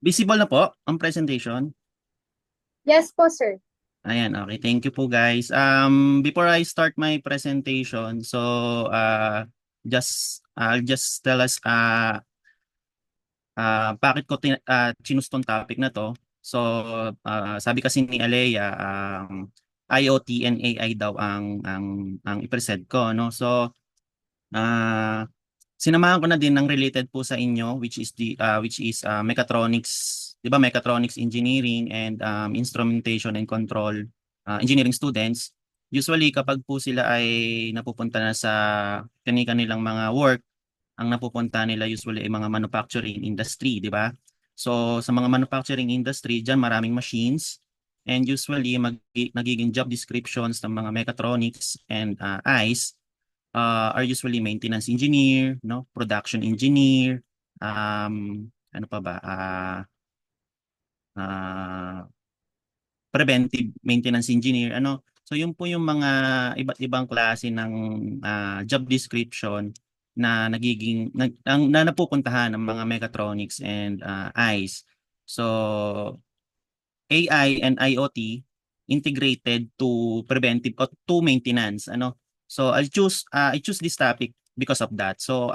Visible na po ang presentation? Yes po, sir. Ayan, okay. Thank you po guys. Before I start my presentation, so I'll just tell us bakit ko chinustong topic na to. So sabi kasi ni Alea, IoT and AI daw ang i-present ko, no? So ah sinamahan ko na din ng related po sa inyo which is mechatronics, 'di ba? Mechatronics engineering and instrumentation and control engineering students. Usually kapag po sila ay napupunta na sa kanilang mga work, ang napupunta nila usually ay mga manufacturing industry, di ba? So sa mga manufacturing industry, diyan maraming machines and usually nagiging job descriptions ng mga mechatronics and ICE are usually maintenance engineer, no, production engineer, ano pa ba? Uh, preventive maintenance engineer, ano. So yun po yung mga iba't ibang klase ng job description na na napupuntahan ng mga mechatronics and ICE. So AI and IoT integrated to preventive or to maintenance, ano. So I choose this topic because of that. So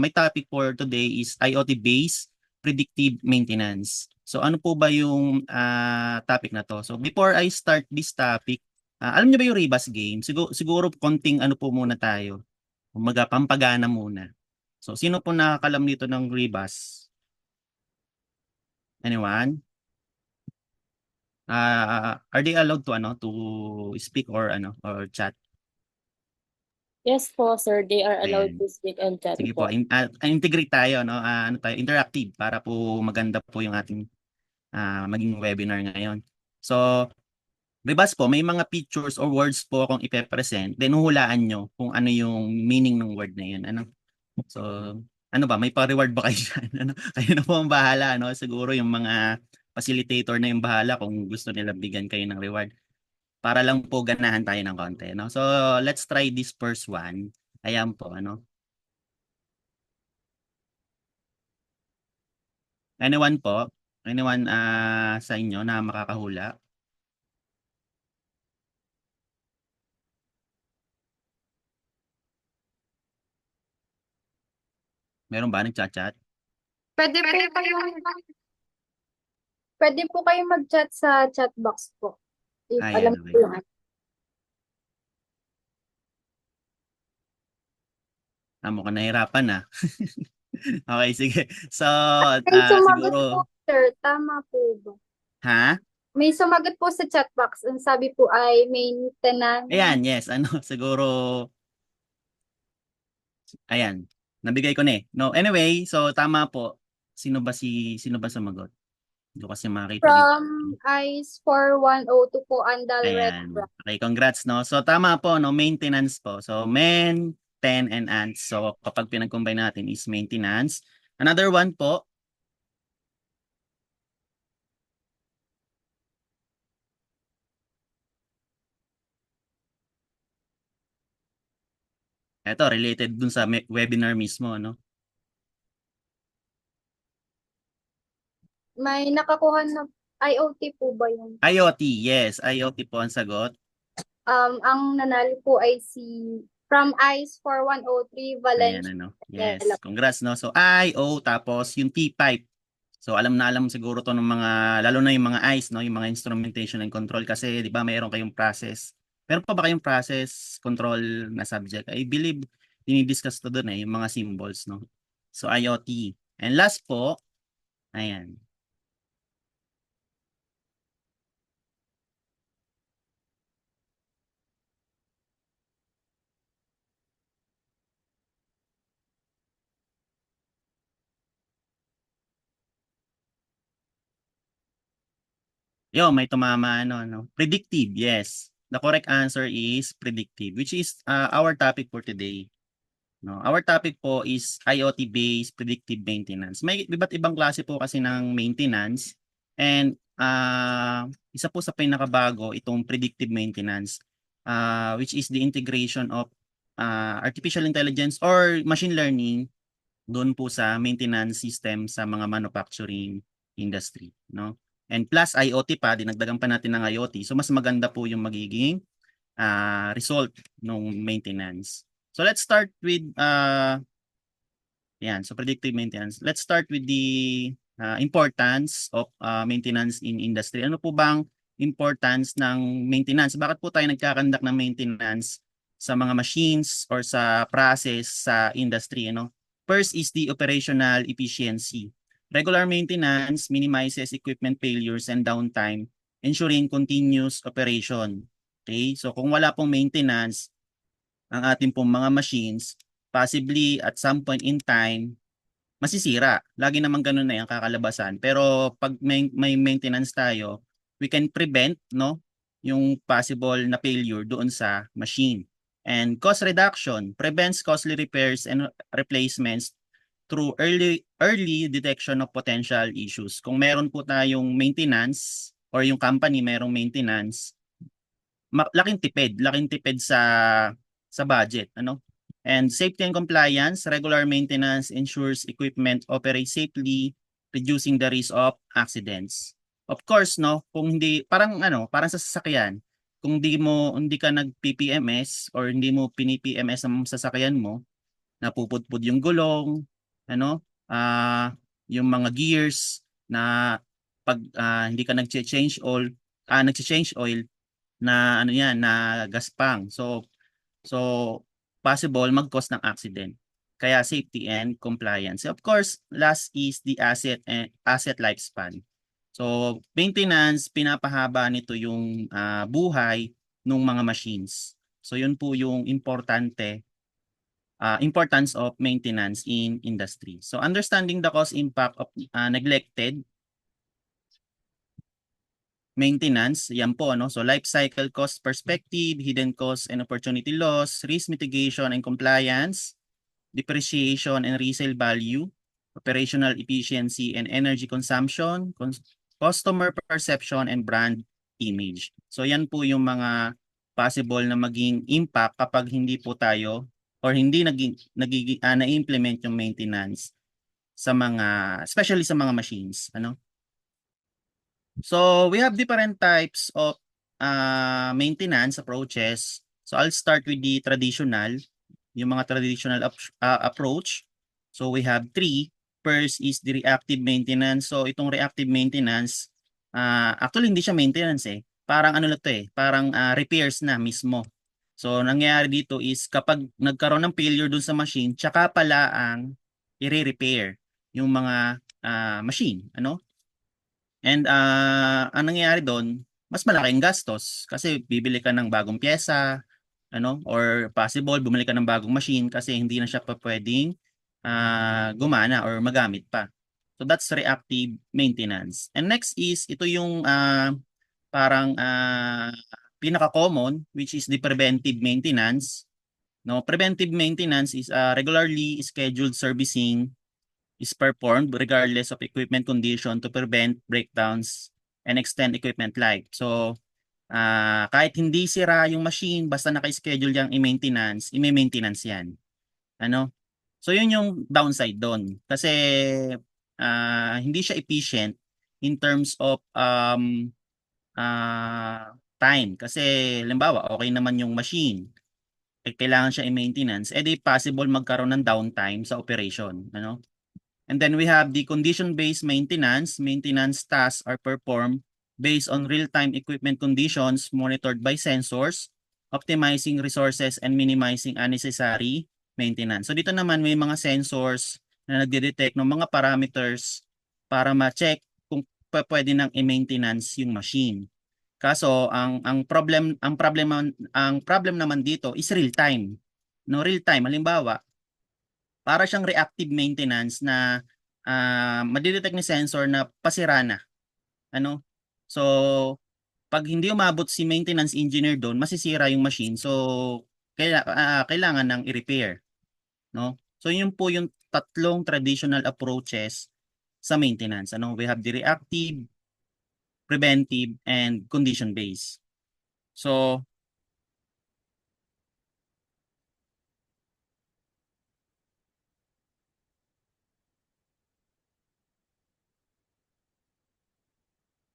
my topic for today is IoT based predictive maintenance. So ano po ba yung topic na to? So before I start this topic, alam niyo ba yung Rebus game? Siguro konting ano po muna tayo. Umaga pampagana muna. So sino po nakakalam nito ng Rebus? Anyone? Are they allowed to ano to speak or ano or chat? Yes po, sir. They are allowed Ayan. to speak and chat Sige po, po. integrate tayo no. Ano tayo, interactive para po maganda po yung ating maging webinar ngayon. So, Rebus po, may mga pictures or words po akong ipe-present, then huhulaan nyo kung ano yung meaning ng word na yun. Ano? So, ano ba, may pa-reward ba kayo dyan? Ano? Kayo na po ang bahala, no? Siguro yung mga facilitator na yung bahala kung gusto nila bigyan kayo ng reward. Para lang po ganahan tayo ng konti, no? So, let's try this first one. Ayan po, ano? Anyone po? Anyone sa inyo na makakahula? Meron ba nagchat-chat? Pwede po kayong, pwede po kayong mag-chat sa chat box po. If alam Ayan, po okay. yung ano. Mukhang nahirapan na. Okay, sige. So, May sumagot po, siguro, sir. Tama po ba? ha? May sumagot po sa chat box. Ang sabi po ay Ayan, maintenance. yes. Ano, siguro, ayan. Nabigay ko na eh. No, anyway, so tama po. Sino ba sumagot? Hindi ko kasi makita dito. From ICE 4102 po, Andal Red Ayan. Rock. Okay, congrats, no? So, tama po, no? Maintenance po. So, men, ten, and ants. So, kapag pinag-combine natin is maintenance. Another one po, eto, related dun sa webinar mismo, no? May nakakuha na IoT po ba yun? IoT, yes. IoT po ang sagot. Ang nanalo po ay si from ICE 4103 Ayan, Valencia. ano. Dela. Yes, congrats, no? So, I, O, tapos yung T-pipe. So, alam na alam siguro to ng mga, lalo na yung mga ICE, no? Yung mga instrumentation and control kasi, di ba, mayroon kayong process. Meron pa ba kayong process control na subject? I believe, dinidiscuss to doon yung mga symbols, no? So, IoT. And last po, ayan. Yo, may tumama, ano, no? Predictive, yes. The correct answer is predictive, which is our topic for today. No, our topic po is IoT-based predictive maintenance. May iba't ibang klase po kasi ng maintenance and isa po sa pinakabago itong predictive maintenance which is the integration of artificial intelligence or machine learning doon po sa maintenance system sa mga manufacturing. industry, no? And plus IoT pa, dinagdagan pa natin ng IoT. So mas maganda po yung magiging result ng maintenance. So let's start with so predictive maintenance. Let's start with the importance of maintenance in industry. Ano po bang importance ng maintenance? Bakit po tayo nagkakandak ng maintenance sa mga machines or sa process sa industry, ano? First is the operational efficiency. Regular maintenance minimizes equipment failures and downtime, ensuring continuous operation. Okay? So kung wala pong maintenance ang ating pong mga machines, possibly at some point in time masisira. Lagi naman ganun na yung kakalabasan. Pero pag may maintenance tayo, we can prevent, no, yung possible na failure doon sa machine. And cost reduction prevents costly repairs and replacements through early detection of potential issues. Kung meron po tayong maintenance or yung company merong maintenance, laking tipid sa budget, ano? And safety and compliance, regular maintenance ensures equipment operates safely, reducing the risk of accidents. Of course, no, kung hindi parang sa sasakyan, kung hindi ka nag-PPMS or hindi mo pini-PMS ang sasakyan mo, napupudpud yung gulong, ano, yung mga gears na pag hindi ka nag-change oil na ano yan, na gaspang. So possible mag-cause ng accident. Kaya safety and compliance. Of course, last is the asset lifespan. So maintenance, pinapahaba nito yung buhay ng mga machines. So yun po yung importance of maintenance in industry. So understanding the cost impact of neglected maintenance, yan po, no? So life cycle cost perspective, hidden cost and opportunity loss, risk mitigation and compliance, depreciation and resale value, operational efficiency and energy consumption, customer perception and brand image. So yan po yung mga possible na maging impact kapag hindi po tayo or hindi na-implement yung maintenance sa mga especially sa mga machines, ano? So we have different types of maintenance approaches. So I'll start with the traditional, yung mga traditional approach. So we have three. First is the reactive maintenance. So itong reactive maintenance, actually hindi siya maintenance eh. Parang ano na to eh, parang repairs na mismo. So nangyayari dito is kapag nagkaroon ng failure dun sa machine, tsaka pala ang i-repair yung mga machine, ano? And ang nangyayari doon, mas malaking gastos kasi bibili ka ng bagong pyesa, ano, or possible bumili ka ng bagong machine kasi hindi na siya pa pwedeng gumana or magamit pa. So that's reactive maintenance. And next is ito yung parang pinaka-common which is the preventive maintenance. No, preventive maintenance is regularly scheduled servicing is performed regardless of equipment condition to prevent breakdowns and extend equipment life. So, kahit hindi sira yung machine, basta naka-schedule yung i-maintenance, i-maintenance yan. Ano? So, yun yung downside doon. Kasi, hindi siya efficient in terms of time. Kasi, limbawa, okay naman yung machine. Kailangan siya i-maintenance. Di possible magkaroon ng downtime sa operation. Ano? And then we have the condition-based maintenance. Maintenance tasks are performed based on real-time equipment conditions monitored by sensors, optimizing resources and minimizing unnecessary maintenance. So dito naman may mga sensors na nagde-detect ng mga parameters para ma-check kung pwede nang i-maintenance yung machine. Kaso ang problem naman dito is real time. No, real time halimbawa, para siyang reactive maintenance na madidetect ni sensor na pasira na. Ano? So, pag hindi umabot si maintenance engineer doon, masisira yung machine. So, kailangan ng i-repair. No? So, yun po yung tatlong traditional approaches sa maintenance. Ano? We have the reactive, preventive, and condition-based. So,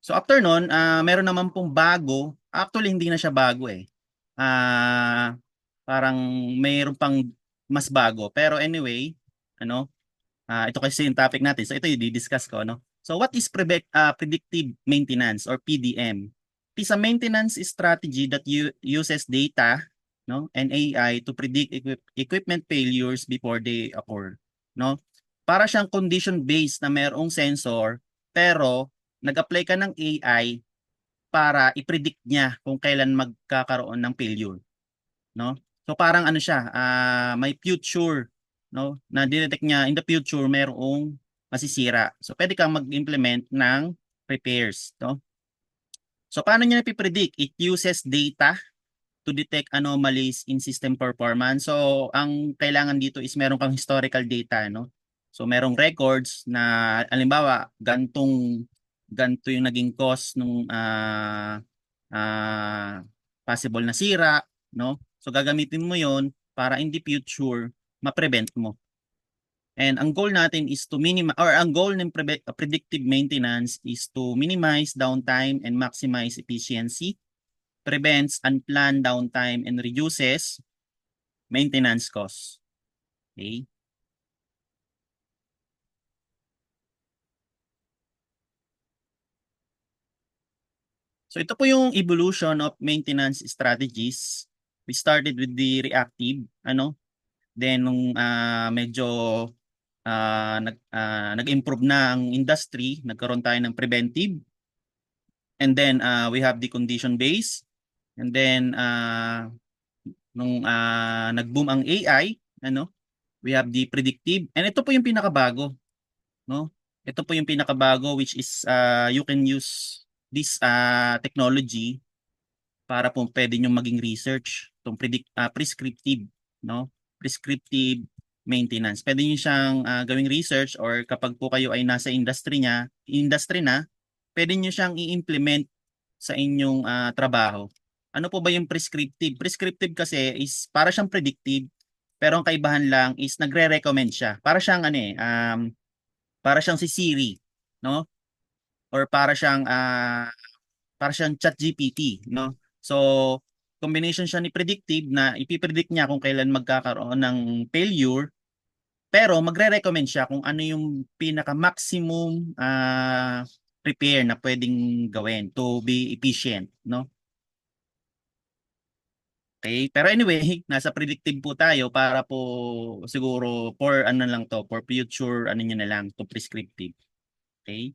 So after nun, meron naman pong bago. Actually, hindi na siya bago eh. Ah, parang mayroon pang mas bago. Pero anyway, ano, ito kasi yung topic natin. So ito yung di-discuss ko, no? So what is predictive maintenance or PDM? It is a maintenance strategy that uses data, no, and AI to predict equipment failures before they occur, no? Para siyang condition-based na mayroong sensor, pero nag-apply ka ng AI para i-predict niya kung kailan magkakaroon ng failure, no? So parang ano siya, may future, no? Na detect niya in the future mayroong masisira. So pwede kang mag-implement ng repairs, no? So paano niya napipredict? It uses data to detect anomalies in system performance. So ang kailangan dito is meron kang historical data, no? So merong records na halimbawa ganto yung naging cause nung ah, possible na sira, no? So gagamitin mo 'yon para in the future ma-prevent mo. And ang goal natin is to minimize or ang goal ng predictive maintenance is to minimize downtime and maximize efficiency, prevents unplanned downtime and reduces maintenance costs. Okay? So ito po yung evolution of maintenance strategies. We started with the reactive, ano? Then nung medyo nag-improve na ang industry, nagkaroon tayo ng preventive. And then we have the condition based. And then nung nag-boom ang AI, ano, we have the predictive. And ito po yung pinakabago, no? Ito po yung pinakabago which is you can use this technology para po pwede nyo maging research, itong prescriptive, no? Prescriptive maintenance. Pwede nyo siyang gawing research or kapag po kayo ay nasa industry na, pwede nyo siyang i-implement sa inyong trabaho. Ano po ba yung prescriptive? Prescriptive kasi is para siyang predictive, pero ang kaibahan lang is nagre-recommend siya. Para siyang si Siri, no? Or para siyang ChatGPT, no? So, combination siya ni predictive na ipipredict niya kung kailan magkakaroon ng failure, pero magre-recommend siya kung ano yung pinaka-maximum repair na pwedeng gawin to be efficient, no? Okay, pero anyway, nasa predictive po tayo para po siguro for ano lang to, for future ano niya na lang to prescriptive. Okay?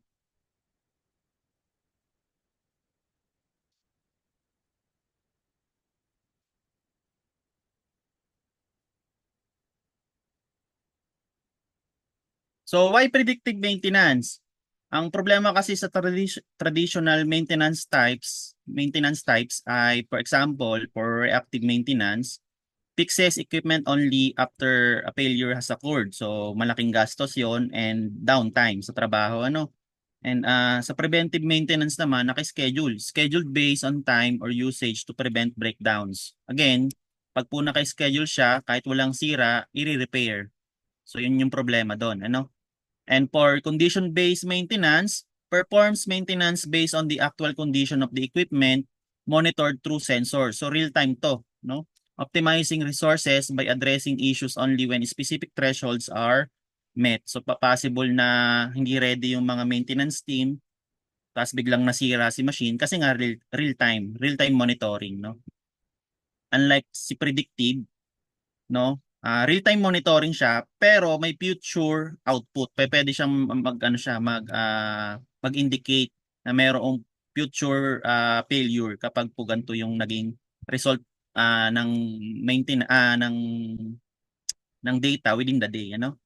So why predictive maintenance? Ang problema kasi sa traditional maintenance types ay for example, for reactive maintenance, fixes equipment only after a failure has occurred. So malaking gastos 'yon and downtime sa trabaho, ano. And sa preventive maintenance naman, scheduled based on time or usage to prevent breakdowns. Again, pag po naka-schedule siya, kahit walang sira, i-repair. So yun yung problema doon, ano? And for condition-based maintenance, performs maintenance based on the actual condition of the equipment monitored through sensors. So real-time to, no? Optimizing resources by addressing issues only when specific thresholds are met. So possible na hindi ready yung mga maintenance team, tapos biglang nasira si machine kasi nga real-time monitoring, no? Unlike si predictive, no? Real-time monitoring siya pero may future output. Pwede siyang mag-indicate na mayroong future failure kapag po ganito yung naging result ng ng data within the day, ano?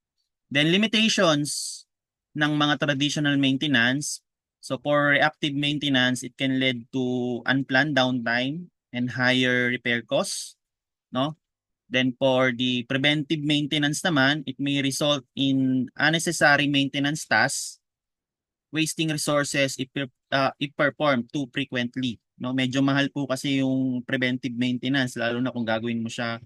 Then limitations ng mga traditional maintenance. So for reactive maintenance, it can lead to unplanned downtime and higher repair costs, no? Then for the preventive maintenance naman, it may result in unnecessary maintenance tasks, wasting resources if performed too frequently. No, medyo mahal po kasi yung preventive maintenance lalo na kung gagawin mo siya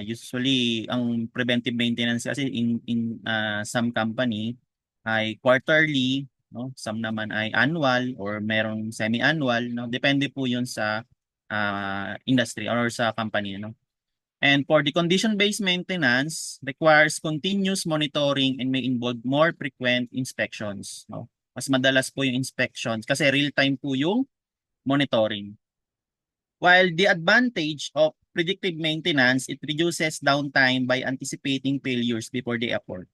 usually ang preventive maintenance kasi in some company ay quarterly, no? Some naman ay annual or merong semi-annual, no? Depende po 'yun sa industry or sa company, no? And for the condition-based maintenance, requires continuous monitoring and may involve more frequent inspections, no? Mas madalas po yung inspections kasi real-time po yung monitoring. While the advantage of predictive maintenance, it reduces downtime by anticipating failures before they occur.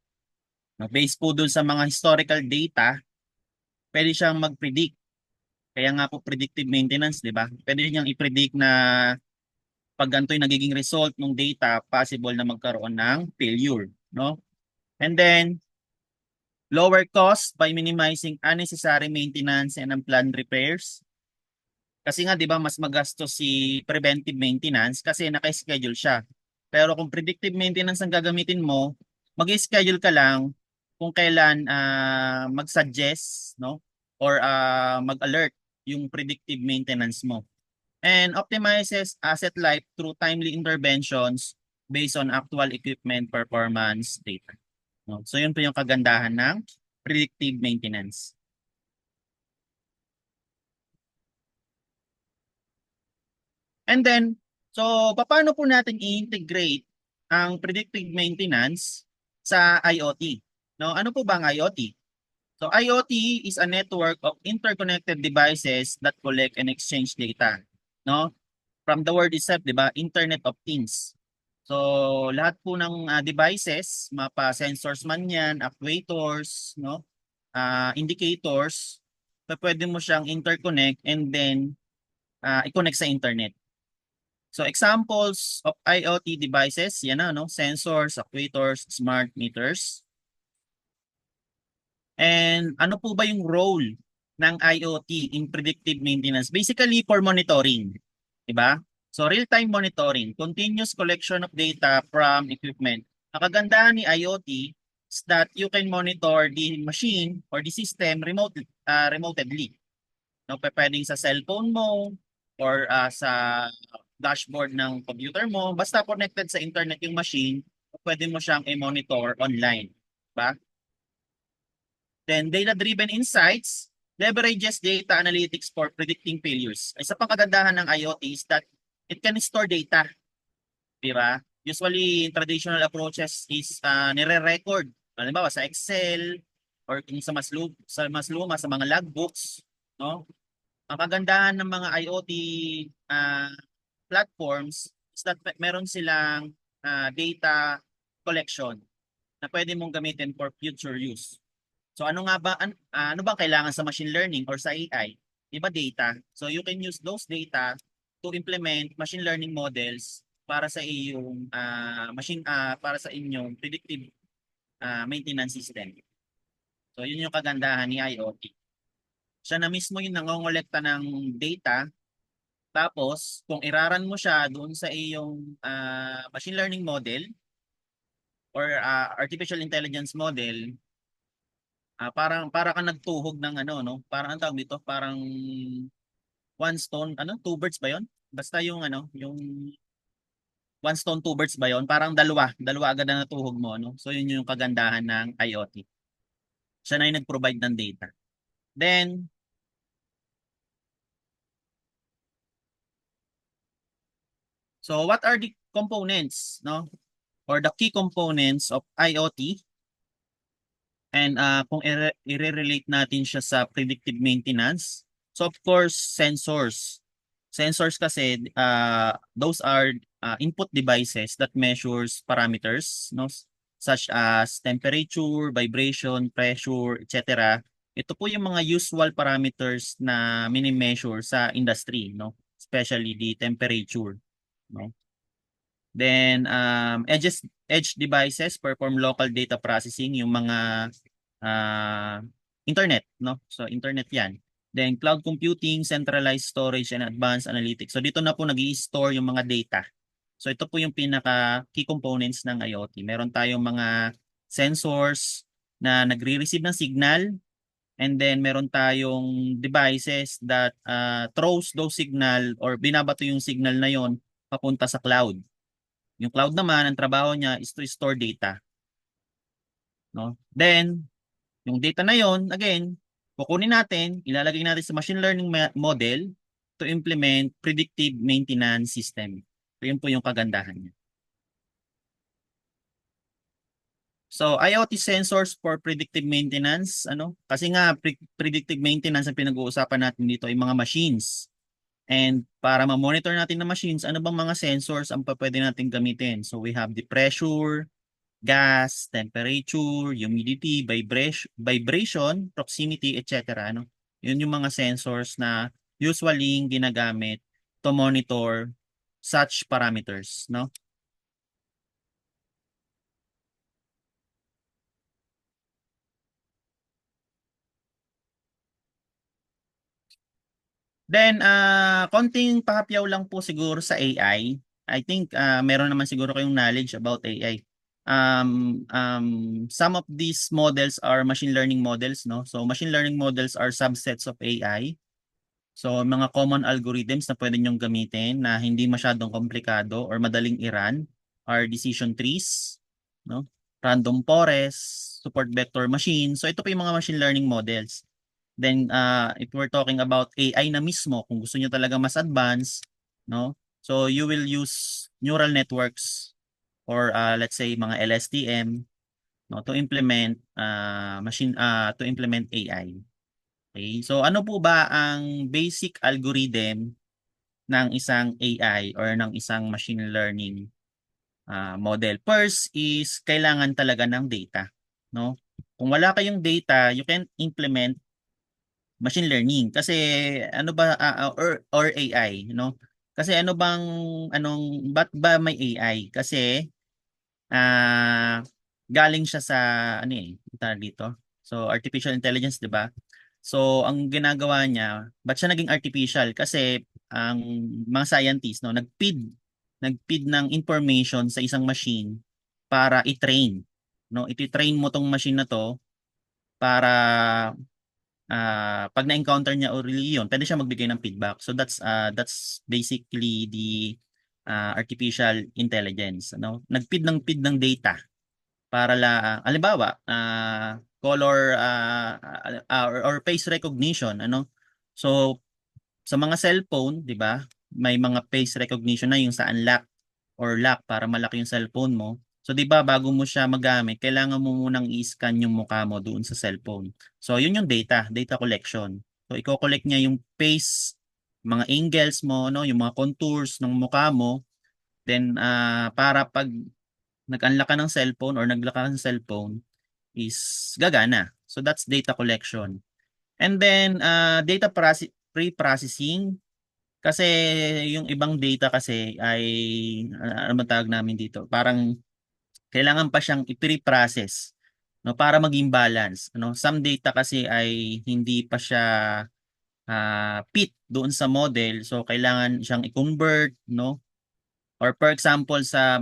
No, based po dun sa mga historical data, pwede siyang mag-predict. Kaya nga po predictive maintenance, di ba? Pwede niyang i-predict na pag ganito yung nagiging result ng data, possible na magkaroon ng failure, no? And then, lower cost by minimizing unnecessary maintenance and unplanned repairs. Kasi nga, di ba, mas magastos si preventive maintenance kasi naka-schedule siya. Pero kung predictive maintenance ang gagamitin mo, mag-schedule ka lang kung kailan mag-suggest, no? Or mag-alert yung predictive maintenance mo. And optimizes asset life through timely interventions based on actual equipment performance data. No? So yun po yung kagandahan ng predictive maintenance. And then, so paano po natin i-integrate ang predictive maintenance sa IoT? No, ano po ba ang IoT? So IoT is a network of interconnected devices that collect and exchange data, no? From the word itself, 'di ba? Internet of Things. So lahat po ng devices, mapa sensors man 'yan, actuators, no? Indicators, pwede mo siyang interconnect and then i-connect sa internet. So examples of IoT devices, yan na, no? Sensors, actuators, smart meters. And ano po ba yung role ng IoT in predictive maintenance? Basically for monitoring, di ba? So real-time monitoring, continuous collection of data from equipment. Ang kagandahan ni IoT is that you can monitor the machine or the system remotely. No, pwedeng sa cellphone mo or sa dashboard ng computer mo, basta connected sa internet yung machine, pwede mo siyang i-monitor online. Ba? Then data-driven insights leverages data analytics for predicting failures. Isa pang kagandahan ng IoT is that it can store data. Di ba? Usually, traditional approaches is nire-record. Halimbawa sa Excel or kung sa mas luma, sa mga logbooks, no? Ang kagandahan ng mga IoT uh, platforms is that meron silang data collection na pwede mong gamitin for future use. So ano nga ba ano bang kailangan sa machine learning or sa AI? Iba data. So you can use those data to implement machine learning models para sa iyong para sa inyong predictive maintenance system. So yun yung kagandahan ni IoT. Siya na mismo yung nangongolekta ng data. Tapos, kung iraran mo siya doon sa iyong machine learning model or artificial intelligence model, para kang nagtuhog ng ano, no? Parang ang tawag dito, parang one stone, two birds ba 'yon? Basta yung yung one stone, two birds ba 'yon? Parang dalawa, dalawa agad na natuhog mo, no? So yun yung kagandahan ng IoT. Siya na yung nag-provide ng data. Then, so what are the components, no? Or the key components of IoT? And kung i-relate natin siya sa predictive maintenance, so of course, sensors. Sensors kasi, those are input devices that measures parameters, no? Such as temperature, vibration, pressure, etc. Ito po yung mga usual parameters na mini-measure sa industry, no? Especially the temperature, no? Then edge devices perform local data processing, yung mga internet, no? So internet 'yan. Then cloud computing, centralized storage and advanced analytics. So dito na po nag-i-store yung mga data. So ito po yung pinaka key components ng IoT. Meron tayong mga sensors na nagre-receive ng signal, and then meron tayong devices that throws those signal or binabato yung signal na yon papunta sa cloud. Yung cloud naman, ang trabaho niya is to store data. No? Then, yung data na yon, again, kukunin natin, ilalagay natin sa machine learning model to implement predictive maintenance system. So, yun po yung kagandahan niya. So, IoT sensors for predictive maintenance, ano? Kasi nga predictive maintenance ang pinag-uusapan natin dito ay mga machines. And para ma-monitor natin na machines, ano bang mga sensors ang pwede natin gamitin? So, we have the pressure, gas, temperature, humidity, vibration, proximity, etc. Ano? Yun yung mga sensors na usually ginagamit to monitor such parameters, no? Then, konting pahapyaw lang po siguro sa AI. I think meron naman siguro kayong knowledge about AI. Some of these models are machine learning models, no? So, machine learning models are subsets of AI. So, mga common algorithms na pwede nyong gamitin na hindi masyadong komplikado or madaling i-run are decision trees, no? Random forest, support vector machine. So, ito po yung mga machine learning models. Then, if we're talking about AI na mismo, kung gusto niyo talaga mas advanced, no? So, you will use neural networks or let's say mga LSTM, no, to implement to implement AI. Okay? So, ano po ba ang basic algorithm ng isang AI or ng isang machine learning model? First is kailangan talaga ng data, no? Kung wala kayong data, you can implement machine learning kasi ano ba or AI, no? Kasi ano bang ba't ba may AI? Kasi galing siya sa ano tawag dito. So artificial intelligence, 'di ba? So ang ginagawa niya, ba't siya naging artificial? Kasi ang mga scientists no, nagfeed ng information sa isang machine para i-train, no? I-train mo tong machine na to para pag na-encounter niya uli yun, pwede siya magbigay ng feedback. So that's basically the artificial intelligence. Ano? Nag-feed ng data para halimbawa, color or face recognition. Ano? So sa mga cellphone, di ba, may mga face recognition na yung sa unlock or lock para malaki yung cellphone mo. So, di ba, bago mo siya magamit, kailangan mo munang i-scan yung mukha mo doon sa cellphone. So, yun yung data collection. So, i-collect niya yung face, mga angles mo, no, yung mga contours ng mukha mo. Then, para pag nag-unlock ka ng cellphone or nag-lock ka ng cellphone, is gagana. So, that's data collection. And then, pre-processing, kasi yung ibang data kasi ay, ano man tawag namin dito, parang kailangan pa siyang i-pre-process, no, para maging balance. Ano? Some data kasi ay hindi pa siya fit doon sa model, so kailangan siyang i-convert, no? Or for example sa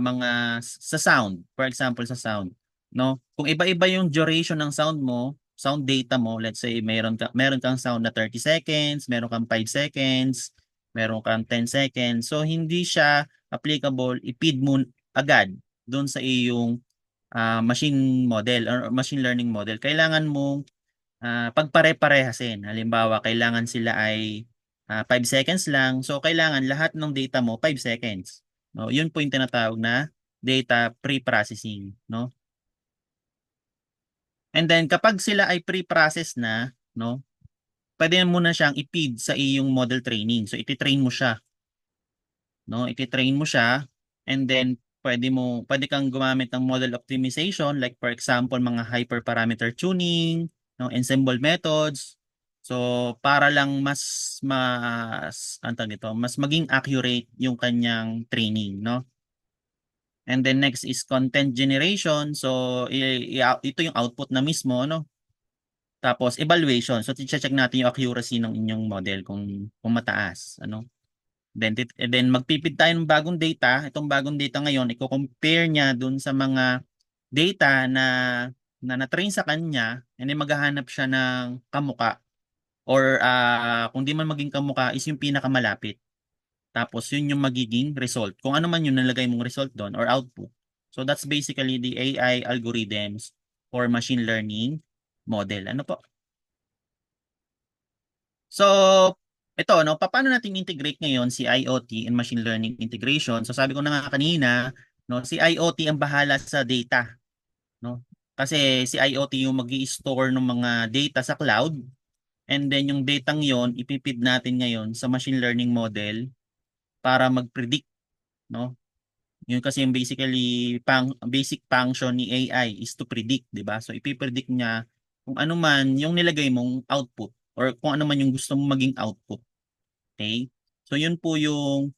sound, for example sa sound, no? Kung iba-iba yung duration ng sound mo, sound data mo, let's say meron kang sound na 30 seconds, meron kang 5 seconds, meron kang 10 seconds. So hindi siya applicable i-feed mo agad doon sa iyong machine model or machine learning model. Kailangan mong pagpare-parehasin. Halimbawa, kailangan sila ay 5 seconds lang. So, kailangan lahat ng data mo 5 seconds. No, yun po yung tinatawag na data pre-processing, no? And then kapag sila ay pre-process na, no, pwede mo na siyang i-feed sa iyong model training. So, iti-train mo siya, no? Iti-train mo siya and then pwede kang gumamit ng model optimization like for example mga hyperparameter tuning, no, ensemble methods. So para lang ano tawag dito, mas maging accurate yung kanyang training, no? And then next is content generation. So ito yung output na mismo, no? Tapos evaluation. So check natin yung accuracy ng inyong model kung mataas, ano? Then magpipid tayo ng bagong data. Itong bagong data ngayon, i-compare niya dun sa mga data na na-train sa kanya, and then maghahanap siya ng kamuka or kung di man maging kamuka is yung pinakamalapit. Tapos yun yung magiging result. Kung ano man yung nalagay mong result doon or output. So that's basically the AI algorithms for machine learning model. Ano po? So, ito, no, paano natin integrate ngayon si IoT and machine learning integration? So, sabi ko na nga kanina, no, si IoT ang bahala sa data, no? Kasi si IoT yung mag-i-store ng mga data sa cloud, and then yung datang yon ipipid natin ngayon sa machine learning model para mag-predict, no? Yun kasi yung basically basic function ni AI is to predict, 'di ba? So ipipredict niya kung ano man yung nilagay mong output or kung ano man yung gusto mong maging output. Okay? So yun po yung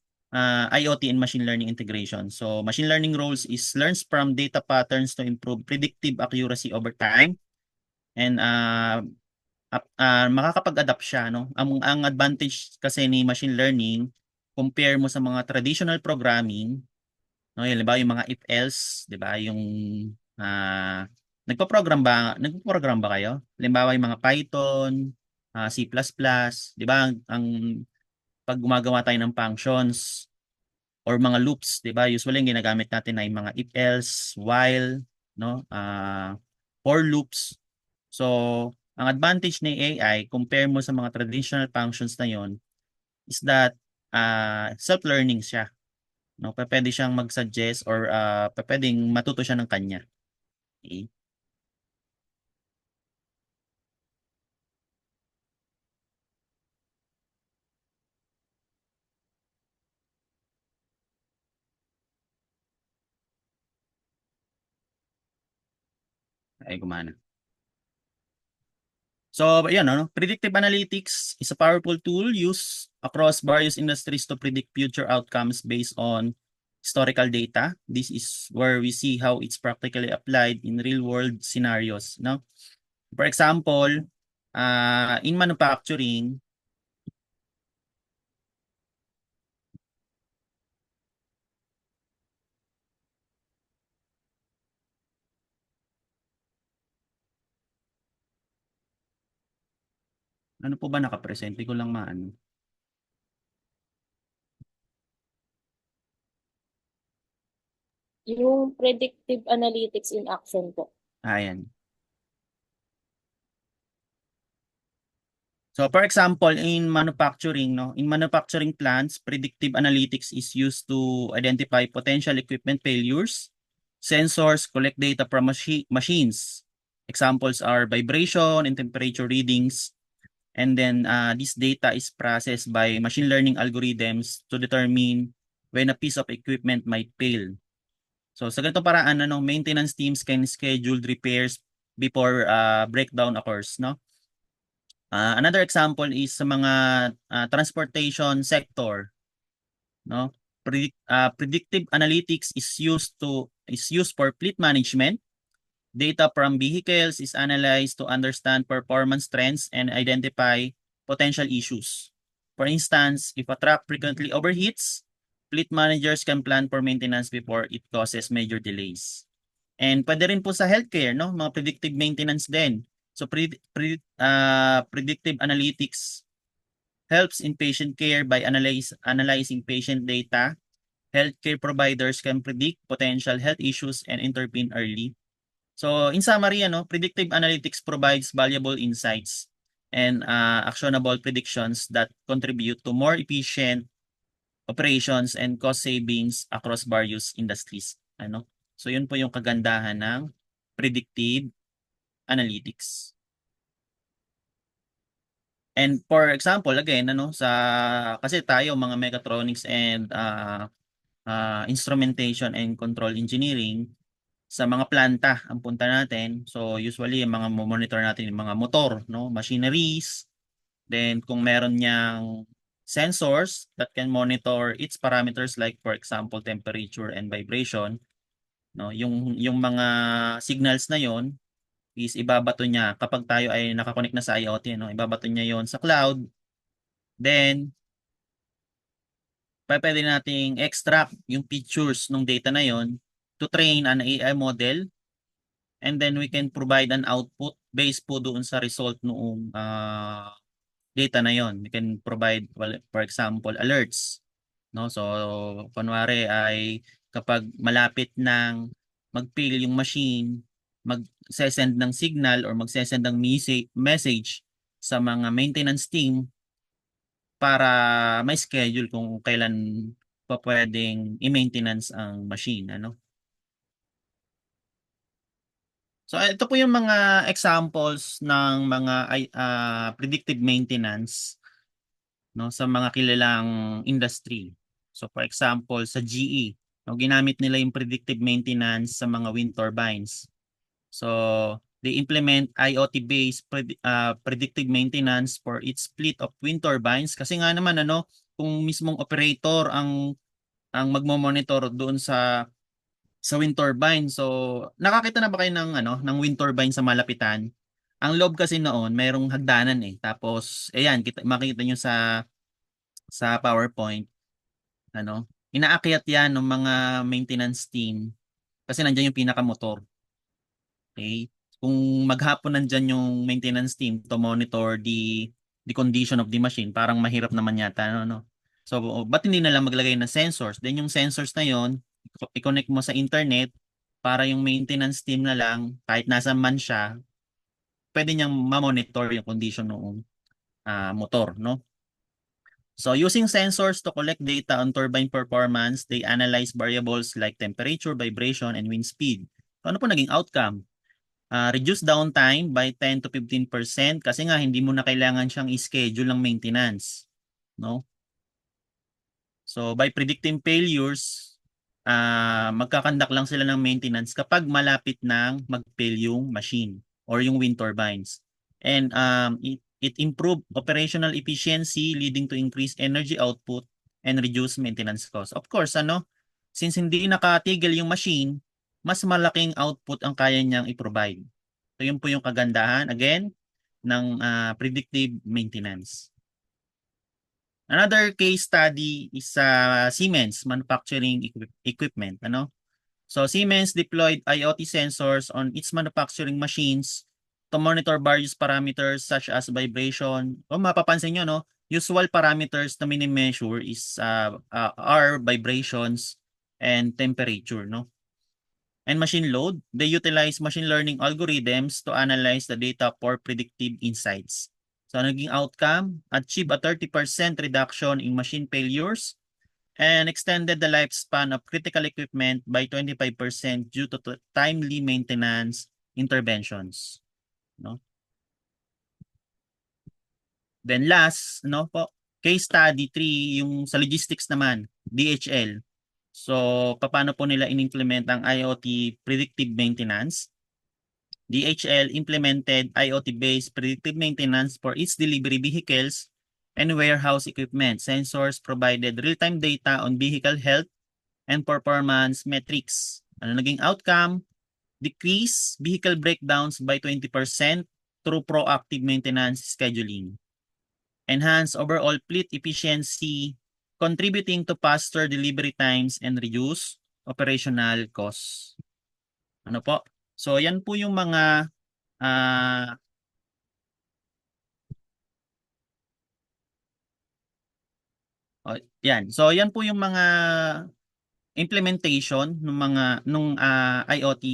IoT and machine learning integration. So machine learning roles is learns from data patterns to improve predictive accuracy over time, and makakapag-adapt siya, no? Ang advantage kasi ni machine learning compare mo sa mga traditional programming, no? Yung, halimbawa yung mga if else, 'di ba? Yung nagpo-program ba kayo? Halimbawa yung mga Python, C++, 'di ba? Ang pag gumagawa tayo ng functions or mga loops, 'di ba? Usually yung ginagamit natin ay mga if else, while, no? For loops. So, ang advantage ni AI compare mo sa mga traditional functions na 'yon is that self-learning siya, no? Pwede siyang mag-suggest or pwedeng matuto siya ng kanya. Okay? Ay, gumana. So, yun, no? Predictive analytics is a powerful tool used across various industries to predict future outcomes based on historical data. This is where we see how it's practically applied in real-world scenarios, no? For example, in manufacturing, ano po ba nakapresente ko lang maano? Yung predictive analytics in action po. Ayan. So for example, in manufacturing, no, in manufacturing plants, predictive analytics is used to identify potential equipment failures. Sensors collect data from machines. Examples are vibration and temperature readings. And then this data is processed by machine learning algorithms to determine when a piece of equipment might fail. So sa ganitong paraan, ano, maintenance teams can schedule repairs before breakdown occurs, no? Another example is sa mga transportation sector, no? Predictive analytics is used for fleet management. Data from vehicles is analyzed to understand performance trends and identify potential issues. For instance, if a truck frequently overheats, fleet managers can plan for maintenance before it causes major delays. And pwede rin po sa healthcare, no? Mga predictive maintenance din. So predictive analytics helps in patient care by analyzing patient data. Healthcare providers can predict potential health issues and intervene early. So in summary, ano, predictive analytics provides valuable insights and actionable predictions that contribute to more efficient operations and cost savings across various industries. Ano? So yun po yung kagandahan ng predictive analytics. And for example, again, ano, kasi tayo mga mechatronics and instrumentation and control engineering, sa mga planta ang punta natin. So usually yung mga monitor natin yung mga motor, no, machineries. Then kung meron niyang sensors that can monitor its parameters like for example temperature and vibration, no, yung mga signals na yon is ibabato niya kapag tayo ay nakakonect na sa IoT, no, ibabato niya yon sa cloud. Then pwede nating extract yung pictures ng data na yon to train an AI model, and then we can provide an output based po doon sa result noong data na yon. We can provide, well, for example, alerts, no? So kunwari ay kapag malapit ng mag-fail yung machine, mag-send ng signal or mag-send ng message sa mga maintenance team para may schedule kung kailan pa pwedeng i-maintenance ang machine, ano. So ito po yung mga examples ng mga predictive maintenance, no, sa mga kilalang industry. So for example, sa GE, no, ginamit nila yung predictive maintenance sa mga wind turbines. So they implement IoT-based predictive maintenance for its fleet of wind turbines kasi nga naman ano, kung mismong operator ang magmo-monitor doon sa wind turbine. So, nakakita na ba kayo ng ano, ng wind turbine sa malapitan? Ang loob kasi noon, mayroong hagdanan eh. Tapos, ayan, makikita nyo sa PowerPoint, ano, inaakyat yan ng mga maintenance team kasi nandiyan yung pinakamotor. Okay? Kung maghapon nandyan yung maintenance team to monitor the condition of the machine, parang mahirap naman yata, no, no? So, ba't hindi na lang maglagay ng sensors? Then yung sensors na yon, i-connect mo sa internet para yung maintenance team na lang, kahit nasa man siya, pwede niyang ma-monitor yung condition ng motor, no? So, using sensors to collect data on turbine performance, they analyze variables like temperature, vibration, and wind speed. So, ano po naging outcome? Reduce downtime by 10 to 15% kasi nga hindi mo na kailangan siyang i-schedule ng maintenance, no? So by predicting failures, magkakandak lang sila ng maintenance kapag malapit nang mag-fail yung machine or yung wind turbines. And it improve operational efficiency leading to increased energy output and reduce maintenance cost. Of course, ano, since hindi nakatigil yung machine, mas malaking output ang kaya niyang i-provide. So yun po yung kagandahan, again, ng predictive maintenance. Another case study is Siemens manufacturing equipment, ano? So Siemens deployed IoT sensors on its manufacturing machines to monitor various parameters such as vibration. Kung mapapansin nyo, no, usual parameters na mini-measure is are vibrations and temperature, no? And machine load, they utilize machine learning algorithms to analyze the data for predictive insights. So naging outcome, achieve a 30% reduction in machine failures and extended the lifespan of critical equipment by 25% due to timely maintenance interventions. No? Then last, no po, case study 3, yung sa logistics naman, DHL. So, paano po nila in-implement ang IoT predictive maintenance? DHL implemented IoT-based predictive maintenance for its delivery vehicles and warehouse equipment. Sensors provided real-time data on vehicle health and performance metrics. Ano naging outcome? Decrease vehicle breakdowns by 20% through proactive maintenance scheduling. Enhance overall fleet efficiency, contributing to faster delivery times and reduce operational costs. Ano po? So, yan po yung mga yan. So, yan po yung mga implementation ng mga IoT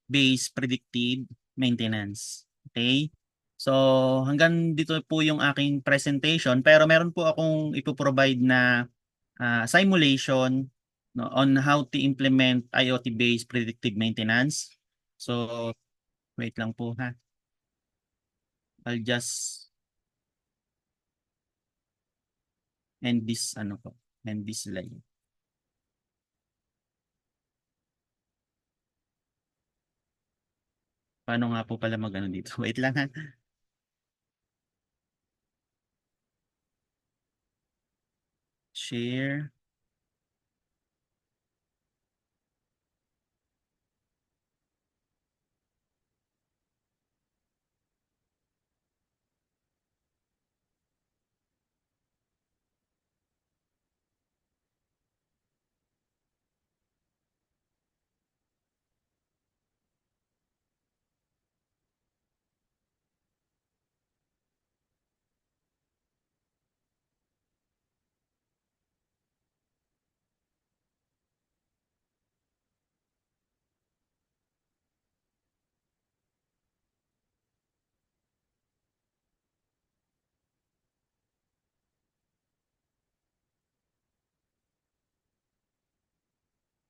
based predictive maintenance. Okay? So, hanggang dito po yung aking presentation pero meron po akong ipoprovide na simulation, no, on how to implement IoT based predictive maintenance. So, wait lang po ha. I'll just end this slide. Paano nga po pala mag-ano dito? Wait lang ha. Share.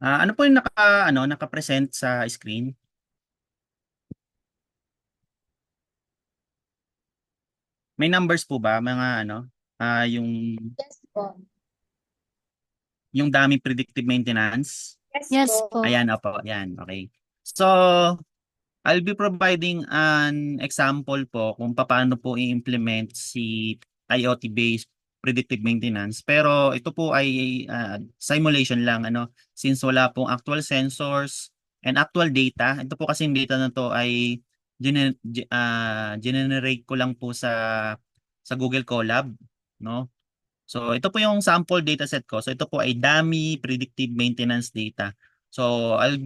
Ano po yung naka-present sa screen? May numbers po ba mga yung Yes po. dami predictive maintenance? Yes po. Ayan, opo, yan, okay. So, I'll be providing an example po kung paano po i-implement si IoT-based predictive maintenance. Pero ito po ay simulation lang, since wala pong actual sensors and actual data. Ito po kasi yung data na to ay generate ko lang po sa Google Colab, no? So ito po yung sample dataset ko. So ito po ay dummy predictive maintenance data. So uh, I'll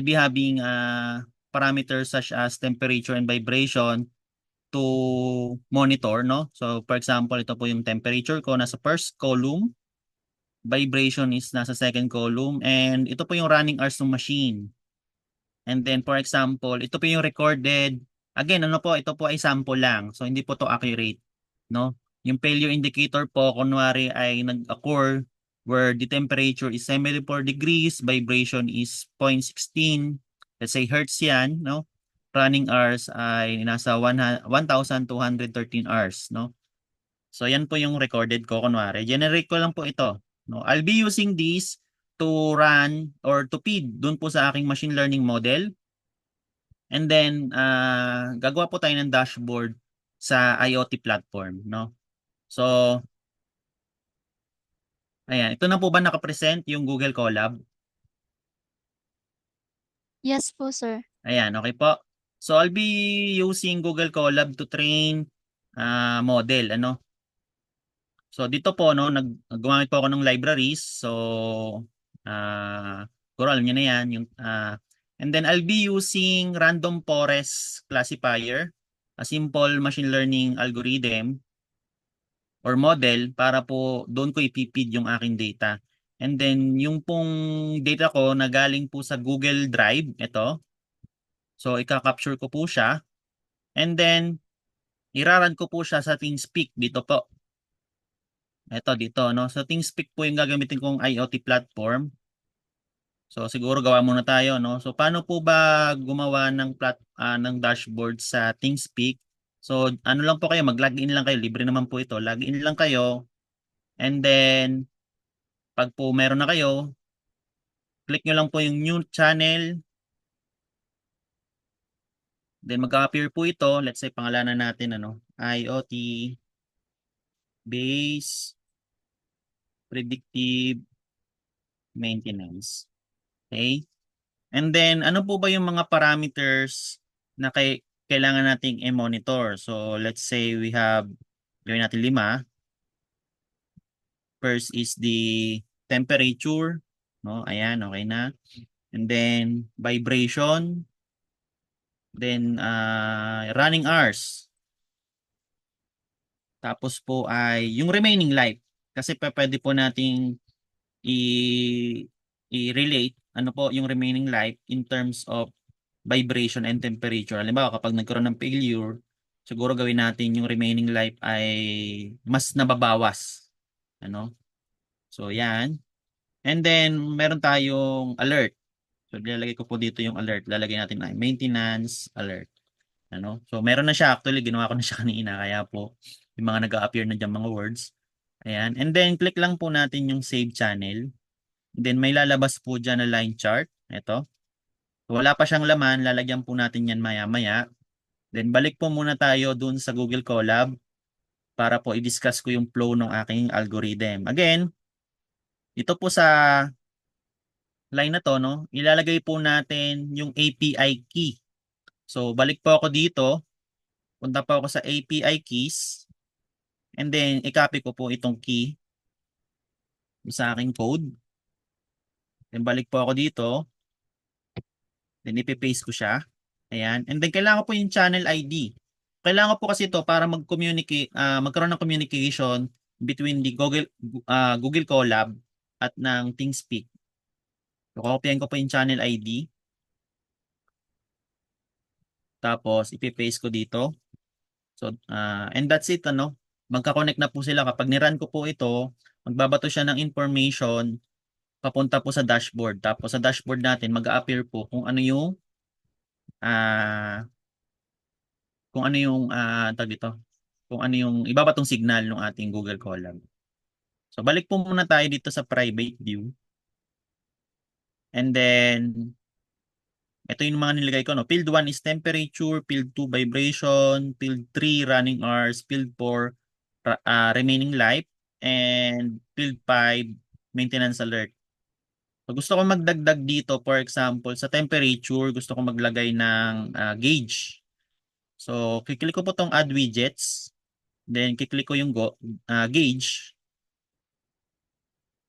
be having parameters such as temperature and vibration to monitor, no? So for example, ito po yung temperature ko nasa first column, vibration is nasa second column, and ito po yung running hours ng machine. And then for example, ito po yung recorded. Again, ito po ay sample lang. So hindi po to accurate, no? Yung failure indicator po kunwari ay nag-occur where the temperature is 74 degrees, vibration is 0.16, let's say hertz yan, no? Running hours ay nasa 1,213 hours, no? So yan po yung recorded ko kunwari. Generate ko lang po ito, no? I'll be using this to run or to feed dun po sa aking machine learning model. And then, gagawa po tayo ng dashboard sa IoT platform, no? So, ayan. Ito na po ba nakapresent yung Google Colab? Yes po, sir. Ayan, okay po. So, I'll be using Google Colab to train model, So, dito po, no, gumamit po ako ng libraries. So, siguro alam niyo na yan. And then, I'll be using random forest classifier, a simple machine learning algorithm or model para po doon ko ipipid yung aking data. And then, yung pong data ko na galing po sa Google Drive, ito. So, ika-capture ko po siya. And then, iraran ko po siya sa ThingSpeak dito po. Ito dito, no? So, ThingSpeak po yung gagamitin kong IoT platform. So, siguro gawa muna tayo, no? So, paano po ba gumawa ng dashboard sa ThingSpeak? So, ano lang po kayo, mag-login lang kayo. Libre naman po ito. Login lang kayo. And then, pag po meron na kayo, click nyo lang po yung new channel. Then mag-appear po ito. Let's say pangalanan natin IoT based predictive maintenance. Okay? And then ano po ba yung mga parameters na kailangan nating i-monitor? So let's say we have gawin natin 5. First is the temperature, no? Ayan, okay na. And then vibration. Then, running hours. Tapos po ay yung remaining life. Kasi pwede po nating i-relate ano po yung remaining life in terms of vibration and temperature. Halimbawa, kapag nagkaroon ng failure, siguro gawin natin yung remaining life ay mas nababawas. So, yan. And then, meron tayong alert. So, lalagay ko po dito yung alert. Lalagay natin na maintenance alert. So meron na siya actually, ginawa ko na siya kanina kaya po yung mga nag-a-appear na diyan mga words. Ayan. And then click lang po natin yung save channel. And then may lalabas po diyan na line chart. Ito. So, wala pa siyang laman, lalagyan po natin yan maya-maya. Then balik po muna tayo dun sa Google Colab para po i-discuss ko yung flow ng aking algorithm. Again, ito po sa line na to, no, ilalagay po natin yung API key. So balik po ako dito. Punta po ako sa API keys. And then, i-copy ko po itong key sa aking code. Then, balik po ako dito. Then, ipipaste ko siya. Ayan. And then, kailangan po yung channel ID. Kailangan po kasi ito para mag-communicate, magkaroon ng communication between the Google Colab at ng ThingSpeak. So, kopyahin ko po yung channel ID. Tapos, ipipaste ko dito. So, and that's it, magka-connect na po sila. Kapag ni-run ko po ito, Magbabato siya ng information papunta po sa dashboard. Tapos sa dashboard natin, mag-a-appear po kung ano yung tawag dito, kung ano yung ibabatong signal ng ating Google Colab. So balik po muna tayo dito sa private view. And then ito yung mga nilagay ko, no. Field 1 is temperature, field 2 vibration, field 3 running hours, field 4 remaining life, and field 5 maintenance alert. So gusto ko magdagdag dito, for example, sa temperature, gusto ko maglagay ng gauge. So kiklik ko po tong add widgets, then kiklik ko yung gauge,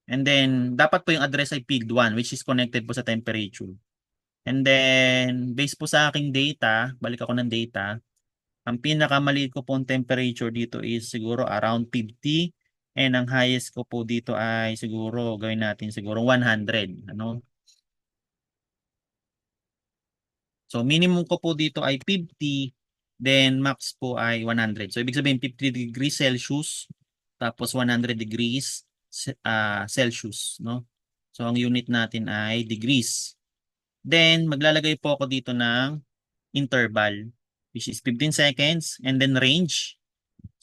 and then dapat po yung address ay field 1 which is connected po sa temperature. And then based po sa aking data, balik ako ng data, ang pinakamaliit ko pong temperature dito is siguro around 50, and ang highest ko po dito ay siguro gawin natin siguro 100, ano? So minimum ko po dito ay 50, then max po ay 100. So ibig sabihin 50 degrees Celsius tapos 100 degrees Celsius, no? So ang unit natin ay degrees. Then maglalagay po ako dito ng interval which is 15 seconds, and then range.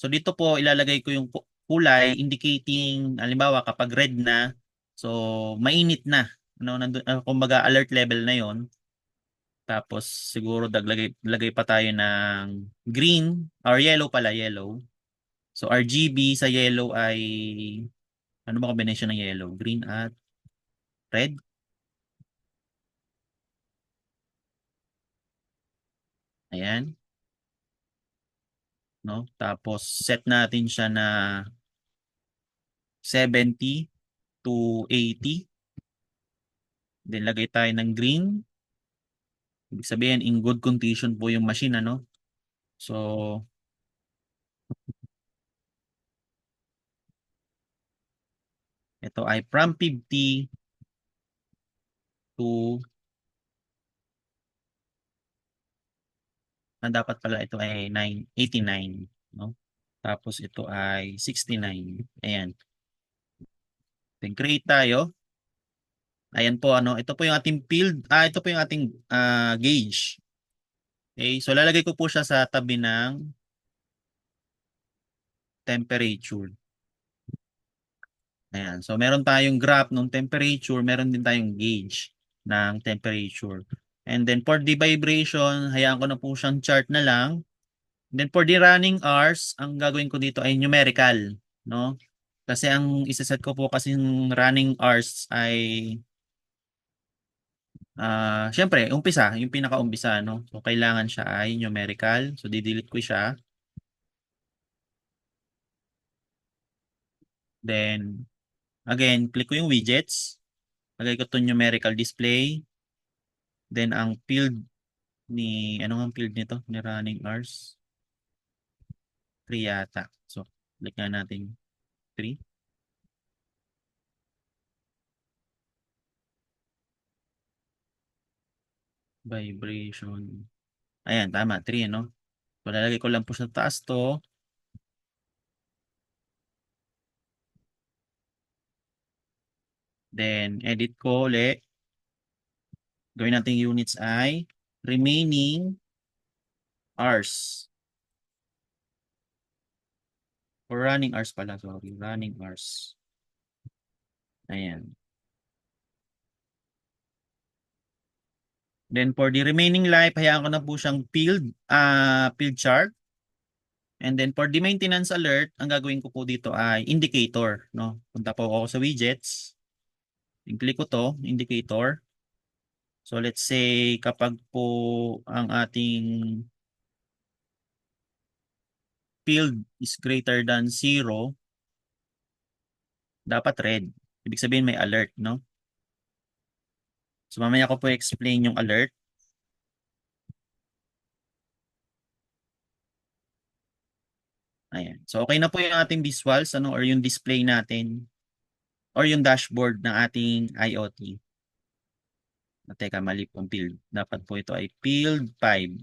So dito po ilalagay ko yung kulay indicating halimbawa kapag red na, so mainit na, ano, kumbaga alert level na yon. Tapos siguro lagay pa tayo ng green or yellow pala, yellow. So RGB sa yellow ay ano ba combination ng yellow? Green at red? Ayan. No? Tapos set natin siya na 70 to 80. Then lagay tayo ng green. Ibig sabihin in good condition po yung machine, ano? So ito ay from 50 to dapat pala ito ay 89, no? Tapos ito ay 69. Ayan. Then create tayo. Ayan po, ano, ito po yung ating field, ito po yung ating gauge. Okay, so lalagay ko po siya sa tabi ng temperature. Ayan, so meron tayong graph ng temperature, meron din tayong gauge ng temperature. And then for the vibration, hayaan ko na po siyang chart na lang. Then for the running hours, ang gagawin ko dito ay numerical, no? Kasi ang isa-set ko po kasi running hours ay syempre, umpisa, yung pinaka-umpisa, no? So kailangan siya ay numerical. So di-delete ko siya. Then again, click ko yung widgets. Lagay ko 'to numerical display. Then ang field ano ang field nito? Ni running hours? 3 yata. So click nga natin 3. Vibration. Ayan, tama, 3, no? So lalagay ko lang po sa taas to. Then edit ko ulit. Gawin natin units ay remaining hours. Or running hours pala, sorry. Running hours. Ayan. Then for the remaining life, hayaan ko na po siyang field chart. And then for the maintenance alert, ang gagawin ko po dito ay indicator, no? Punta po ako sa widgets. I-click ko to, indicator. So let's say kapag po ang ating field is greater than 0, dapat red. Ibig sabihin may alert, no? So mamaya ko po explain yung alert. Ayan. So okay na po yung ating visuals, ano, or yung display natin or yung dashboard ng ating IoT. Teka, mali pong field. Dapat po ito ay field 5.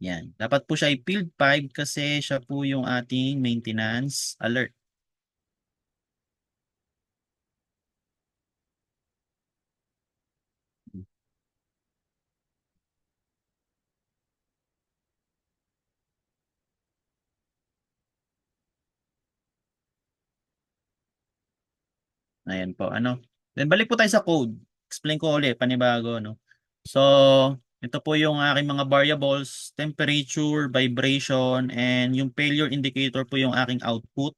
Yan. Dapat po siya ay field 5 kasi siya po yung ating maintenance alert. Ayan po, ano. Then balik po tayo sa code. Explain ko ulit, panibago, no. So, ito po yung aking mga variables, temperature, vibration, and yung failure indicator po yung aking output.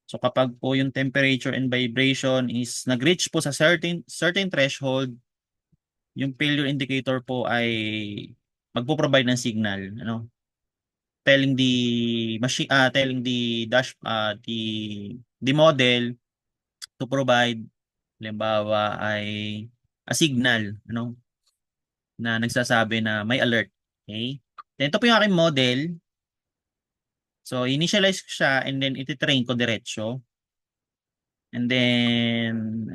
So kapag po yung temperature and vibration is nag-reach po sa certain threshold, yung failure indicator po ay magpo-provide ng signal, ano, telling the machine telling the the model to provide, halimbawa ay a signal, ano, na nagsasabi na may alert. Okay? Then ito po yung aking model. So initialize ko siya and then ititrain ko diretso. And then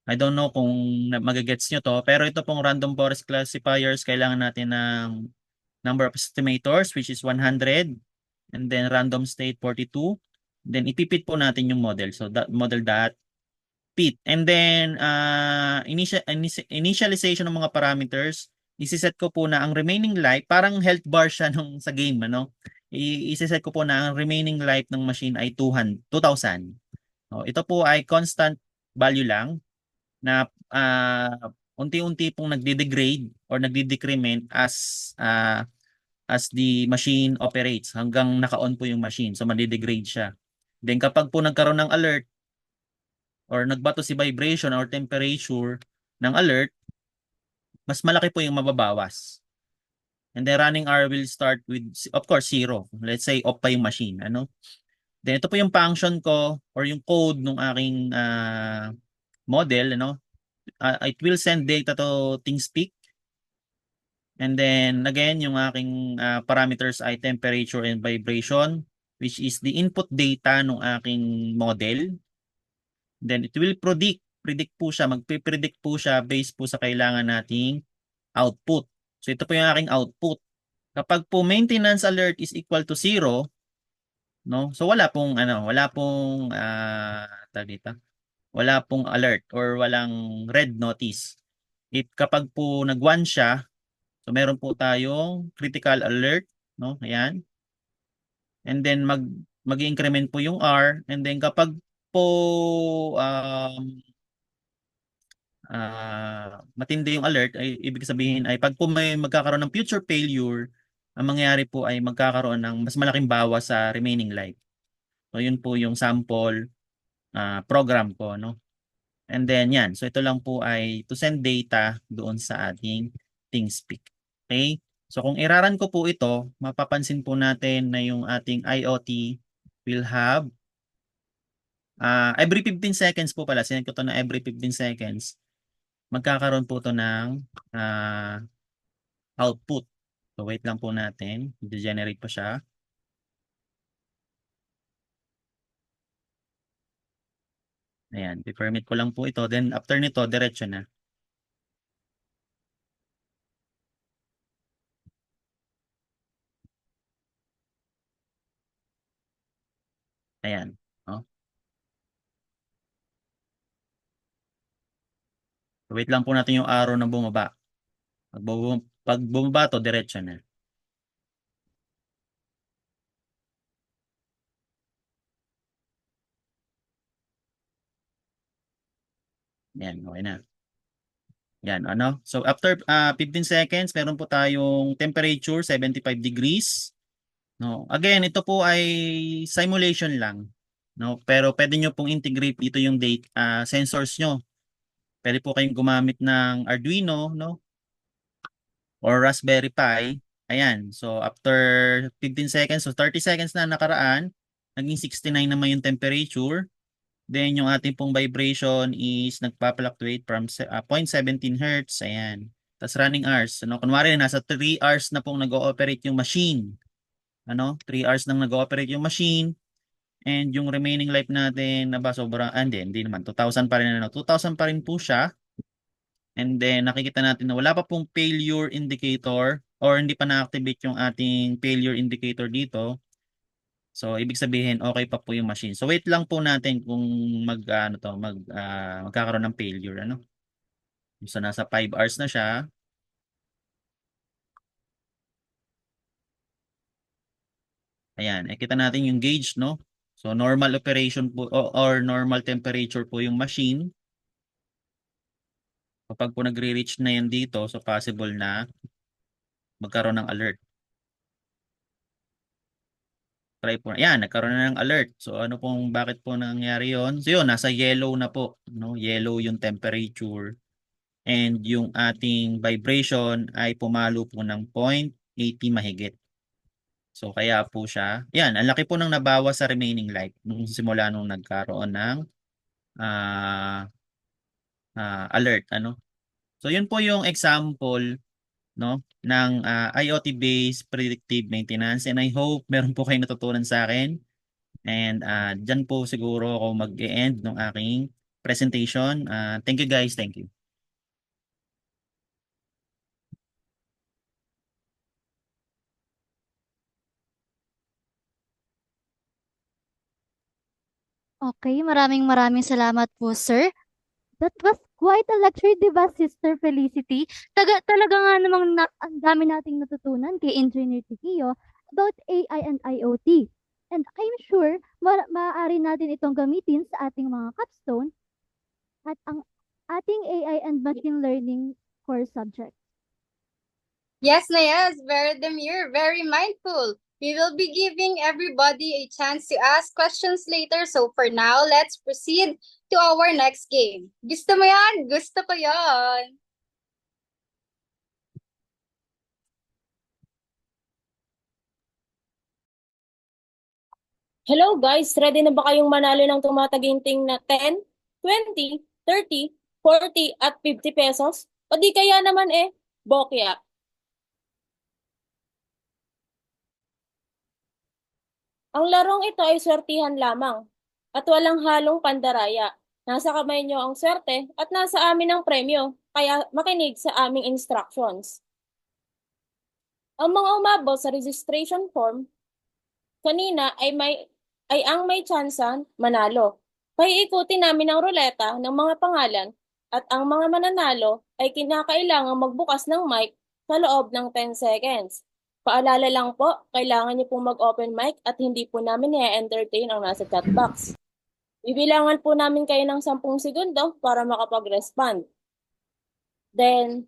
I don't know kung magagets nyo to, pero ito pong random forest classifiers, kailangan natin ng number of estimators, which is 100, and then random state 42. Then ipipit po natin yung model. So that model dot fit. And then initialization ng mga parameters, isiset ko po na ang remaining life, parang health bar siya nung sa game, ano? Isiset ko po na ang remaining life ng machine ay 2,000. Oh, ito po ay constant value lang na unti-unti pong nagde-degrade or nagde-decrement as the machine operates hanggang naka-on po yung machine. So madi-degrade siya. Then kapag po nagkaroon ng alert or nagbato si vibration or temperature ng alert, mas malaki po yung mababawas. And the running hour will start with, of course, 0. Let's say, off pa yung machine. Ano? Then ito po yung function ko or yung code ng aking model. Ano? It will send data to ThingSpeak. And then, again, yung aking parameters ay temperature and vibration, which is the input data ng aking model. Then, it will predict po siya, magpipredict po siya based po sa kailangan nating output. So, ito po yung aking output. Kapag po maintenance alert is equal to 0, no? So, tawag dito, wala pong alert or walang red notice. Kapag po nag-1 siya, so meron po tayong critical alert, no? Ayan. And then mag-increment po yung R, and then kapag po matindi yung alert, ay ibig sabihin ay pag po may magkakaroon ng future failure, ang mangyayari po ay magkakaroon ng mas malaking bawas sa remaining life. So yun po yung sample program ko, no? And then yan. So ito lang po ay to send data doon sa ating ThingSpeak. Okay? So kung iraran ko po ito, mapapansin po natin na yung ating IoT will have every 15 seconds po pala. Sinend ko to na every 15 seconds. Magkakaroon po to ng output. So wait lang po natin. I-generate pa siya. Ayan. I-permit ko lang po ito. Then after nito, diretso na. Ayan. Oh. Wait lang po natin yung arrow na bumaba. Pag bumaba to, diretso na. Yan, okay na. Yan, ano? So after 15 seconds, meron po tayong temperature 75 degrees. No. Again, ito po ay simulation lang, no? Pero pwede nyo pong integrate dito yung date sensors nyo. Pwede po kayong gumamit ng Arduino, no? Or Raspberry Pi. Ayan. So after 15 seconds, so 30 seconds na nakaraan, naging 69 naman yung temperature. Then yung ating pong vibration is nagpa-fluctuate from 0.17 Hz. Ayan. Tapos running hours. Ano, kunwari nasa 3 hours na pong nag-ooperate yung machine. Ano? 3 hours nang nag-ooperate yung machine. And yung remaining life natin na ba sobrang, hindi naman. 2,000 pa rin. 2,000 pa rin po siya. And then nakikita natin na wala pa pong failure indicator or hindi pa na-activate yung ating failure indicator dito. So ibig sabihin okay pa po yung machine. So wait lang po natin kung magkakaroon ng failure, ano. So nasa 5 hours na siya. Ayan, kita natin yung gauge, no. So normal operation po or normal temperature po yung machine. Kapag po nagre-reach na yan dito, so possible na magkaroon ng alert. Try po. Yan, nagkaroon na ng alert. So ano pong bakit po nangyari yon? So yun, nasa yellow na po, no? Yellow yung temperature and yung ating vibration ay pumalo po ng 0.80 mahigit. So kaya po siya, yan, ang laki po nang nabawas sa remaining life nung simula nung nagkaroon ng ah, alert, ano? So yun po yung example, no, ng IoT-based predictive maintenance, and I hope meron po kayong natutunan sa akin. And dyan po siguro ako mag-e-end ng aking presentation. Thank you guys. Thank you. Okay, maraming salamat po, sir. That was quite a lecture, di ba, Sister Felicity? Talaga nga namang ang dami nating natutunan kay Engineer Tikio about AI and IoT. And I'm sure maaari natin itong gamitin sa ating mga capstone at ang ating AI and machine learning core subject. Yes, Nayas, very demure, very mindful. We will be giving everybody a chance to ask questions later. So for now, let's proceed to our next game. Gusto mo yan? Gusto ko yan. Hello guys, ready na ba kayong manalo ng tumataginting na 10, 20, 30, 40 at 50 pesos? O di kaya naman bokya. Ang larong ito ay swertihan lamang at walang halong pandaraya. Nasa kamay nyo ang swerte at nasa amin ang premyo, kaya makinig sa aming instructions. Ang mga umabot sa registration form kanina ay ang may tsansan manalo. Paiikutin namin ang ruleta ng mga pangalan at ang mga mananalo ay kinakailangang magbukas ng mic sa loob ng 10 seconds. Paalala lang po, kailangan niyo pong mag-open mic at hindi po namin i-entertain ang nasa chat box. Bibilangan po namin kayo ng 10 segundo para makapag-respond. Then,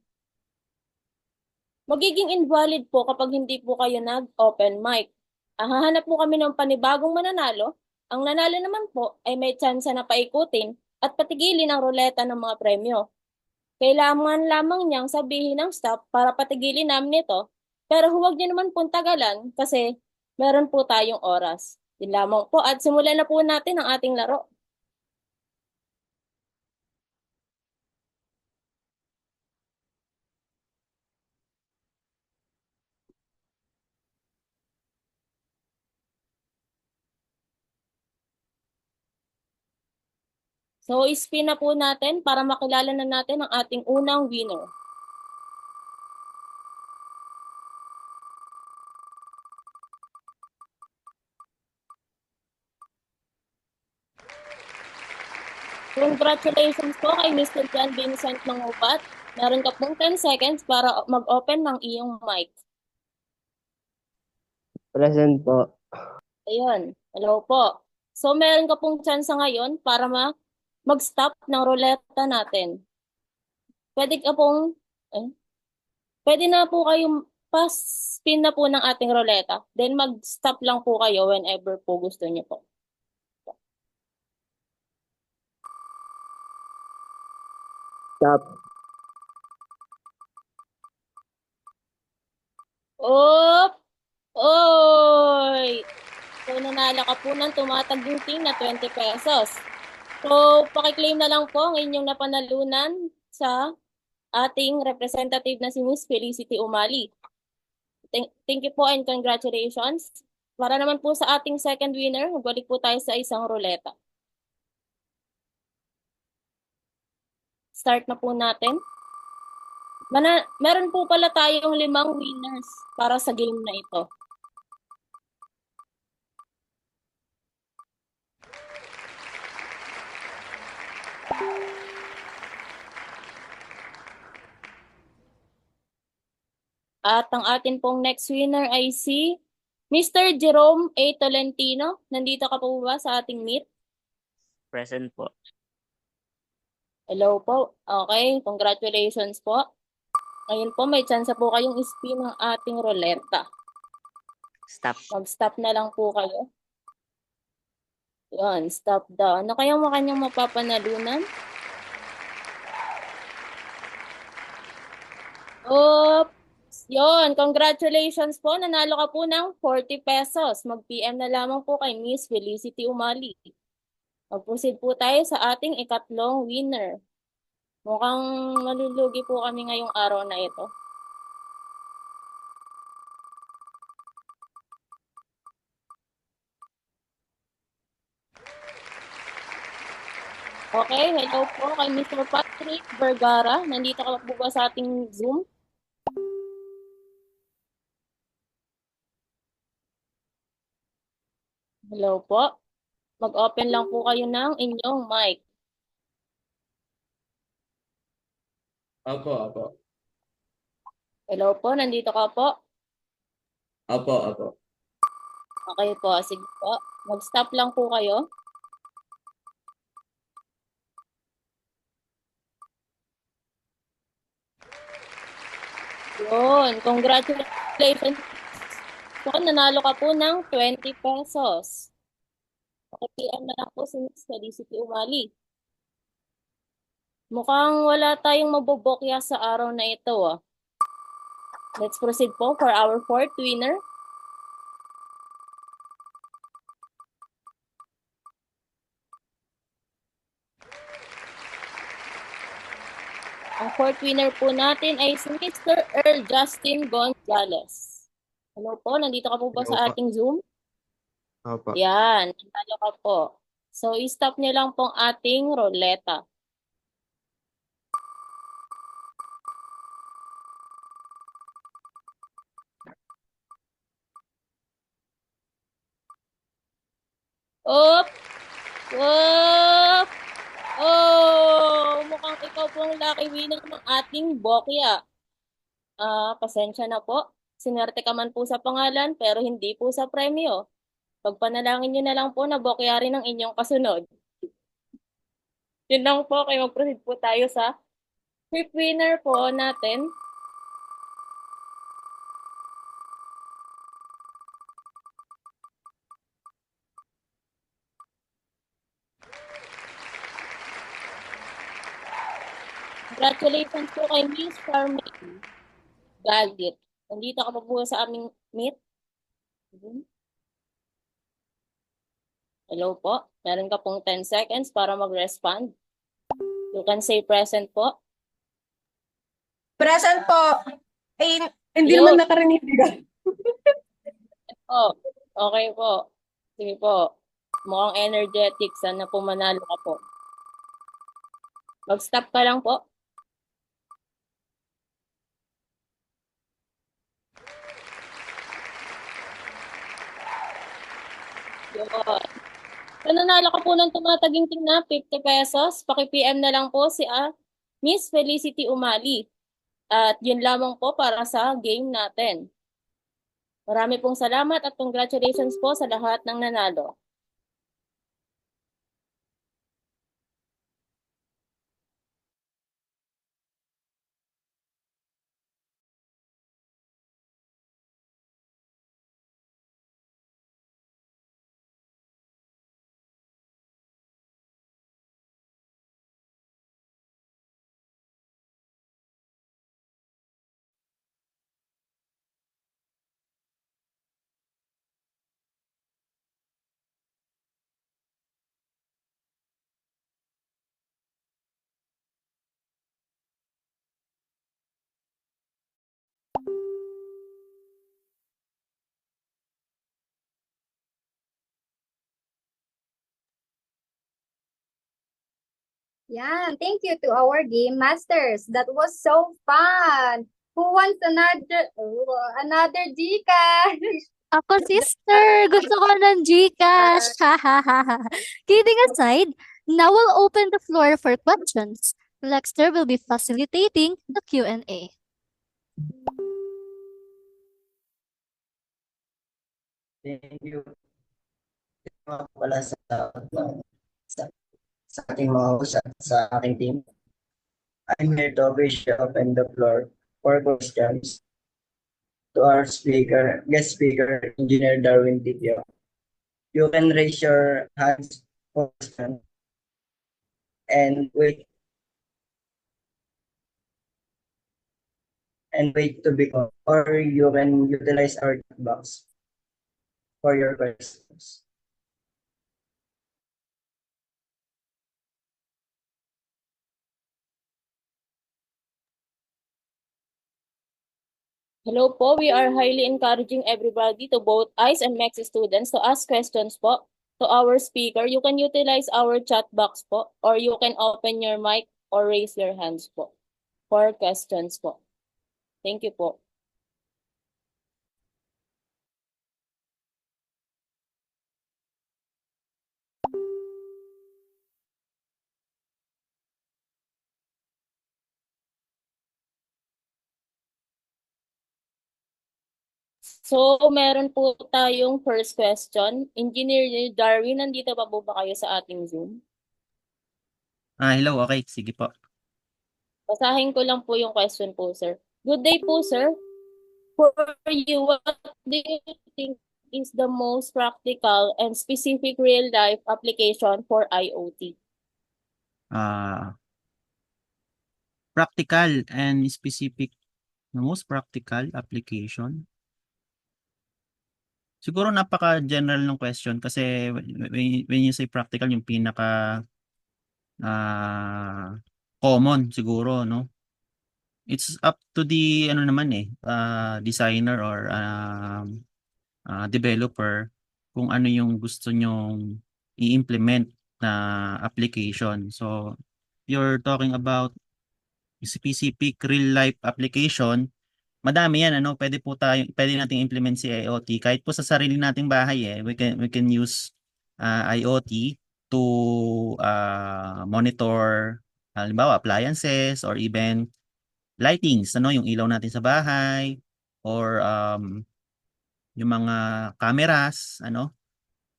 magiging invalid po kapag hindi po kayo nag-open mic. Hahanap po kami ng panibagong mananalo. Ang nanalo naman po ay may tsansa na paikutin at patigilin ang ruleta ng mga premyo. Kailangan lamang niyang sabihin ng stop para patigilin namin ito, pero huwag niyo naman pong tagalan kasi meron po tayong oras. Yun lamang po at simulan na po natin ang ating laro. So, spin na po natin para makilala na natin ang ating unang winner. Congratulations po kay Mr. John Vincent Mangupat. Meron ka pong 10 seconds para mag-open ng iyong mic. Present po. Ayun. Hello po. So, meron ka pong chance ngayon para mag-stop ng ruleta natin. Pwede ka pong, pwede na po kayong pa-spin na po ng ating ruleta. Then, mag-stop lang po kayo whenever po gusto niyo po. Stop. Op! Oy! So, nanalo ka po ng tumataginting na 20 pesos. So, pakiklaim na lang po ang inyong napanalunan sa ating representative na si Miss Felicity Umali. Thank you po and congratulations. Para naman po sa ating second winner, magbalik po tayo sa isang ruleta. Start na po natin. Meron po pala tayong 5 winners para sa game na ito. At ang atin pong next winner ay si Mr. Jerome A. Tolentino, nandito ka po ba sa ating meet? Present po. Hello po. Okay, congratulations po. Ngayon po, may chance po kayong spin ng ating ruleta. Stop. Mag-stop na lang po kayo. Yun, stop daw. Ano kayang kanyang mapapanalunan? Oops! Yun, congratulations po. Nanalo ka po ng 40 pesos. Mag-PM na lamang po kay Miss Felicity Umali. Mag-proceed po tayo sa ating ikatlong winner. Mukhang malulugi po kami ngayong araw na ito. Okay, hello po kay Mr. Patrick Vergara. Nandito ka po ba sa ating Zoom? Hello po. Mag-open lang po kayo ng inyong mic. Opo. Hello po, nandito ka po. Opo. Okay po, sige po. Mag-stop lang po kayo. Yun, congratulations po. Nanalo ka po ng 20 pesos. PM na lang po si Miss Felicity Umali. Mukhang wala tayong mabobokya sa araw na ito. Let's proceed po for our fourth winner. Ang fourth winner po natin ay si Mr. Earl Justin Gonzalez. Hello po, nandito ka po ba sa ating Zoom? Opo. Yan, nandito ka po. So, i-stop niyo lang pong ating ruleta. Op! Op! Oh! Mukhang ikaw po ang lucky winner ng ating bokya. Pasensya na po. Sinerte ka man po sa pangalan pero hindi po sa premyo. Pagpanalangin nyo na lang po na bokya rin ang inyong kasunod. Yun lang po, kaya mag-proceed po tayo sa fifth winner po natin. Congratulations po kay Miss Charmaine Gagit. Nandito ka pa po sa aming meet. Hello po. Meron ka pong 10 seconds para mag-respond. You can say present po. Present po. Ay, hindi Yun. naman nakarinig. Oh, okay po. Sige po. Mukhang energetic. Sana po manalo ka po. Mag-stop ka lang po. Yun. So, nanalo ka po ng tumataginting na 50 pesos. Paki-PM na lang po si Miss Felicity Umali. At yun lamang po para sa game natin. Marami pong salamat at congratulations po sa lahat ng nanalo. Yan, thank you to our game masters. That was so fun. Who wants another Gcash? Ako, sister. Gusto ko ng Gcash. Kidding aside, now we'll open the floor for questions. Lexter will be facilitating the Q&A. Thank you mga pala sa, sa ating mga host at sa aking team. I'm here to officially open the floor for questions to our guest speaker, Engineer Darwin Titio. You can raise your hands for question and wait to be called, or you can utilize our chat box for your questions. Hello po, we are highly encouraging everybody to both ICE and MEX students to ask questions po to our speaker. You can utilize our chat box po, or you can open your mic or raise your hands po for questions po. Thank you po. So, meron po tayong first question. Engineer Darwin, nandito pa po ba kayo sa ating Zoom? Hello, okay, sige po. Basahin ko lang po yung question po, sir. Good day po, sir. For you, what do you think is the most practical and specific real-life application for IoT? Practical and specific, the most practical application. Siguro napaka-general ng question kasi when you say practical, yung pinaka common siguro, no? It's up to the ano naman designer or developer kung ano yung gusto nyong i-implement na application. So, you're talking about specific real-life application, madami yan, ano, pwede nating implement si IoT kahit po sa sarili nating bahay we can use IoT to monitor halimbawa appliances or even lightings, ano, yung ilaw natin sa bahay or yung mga cameras, ano.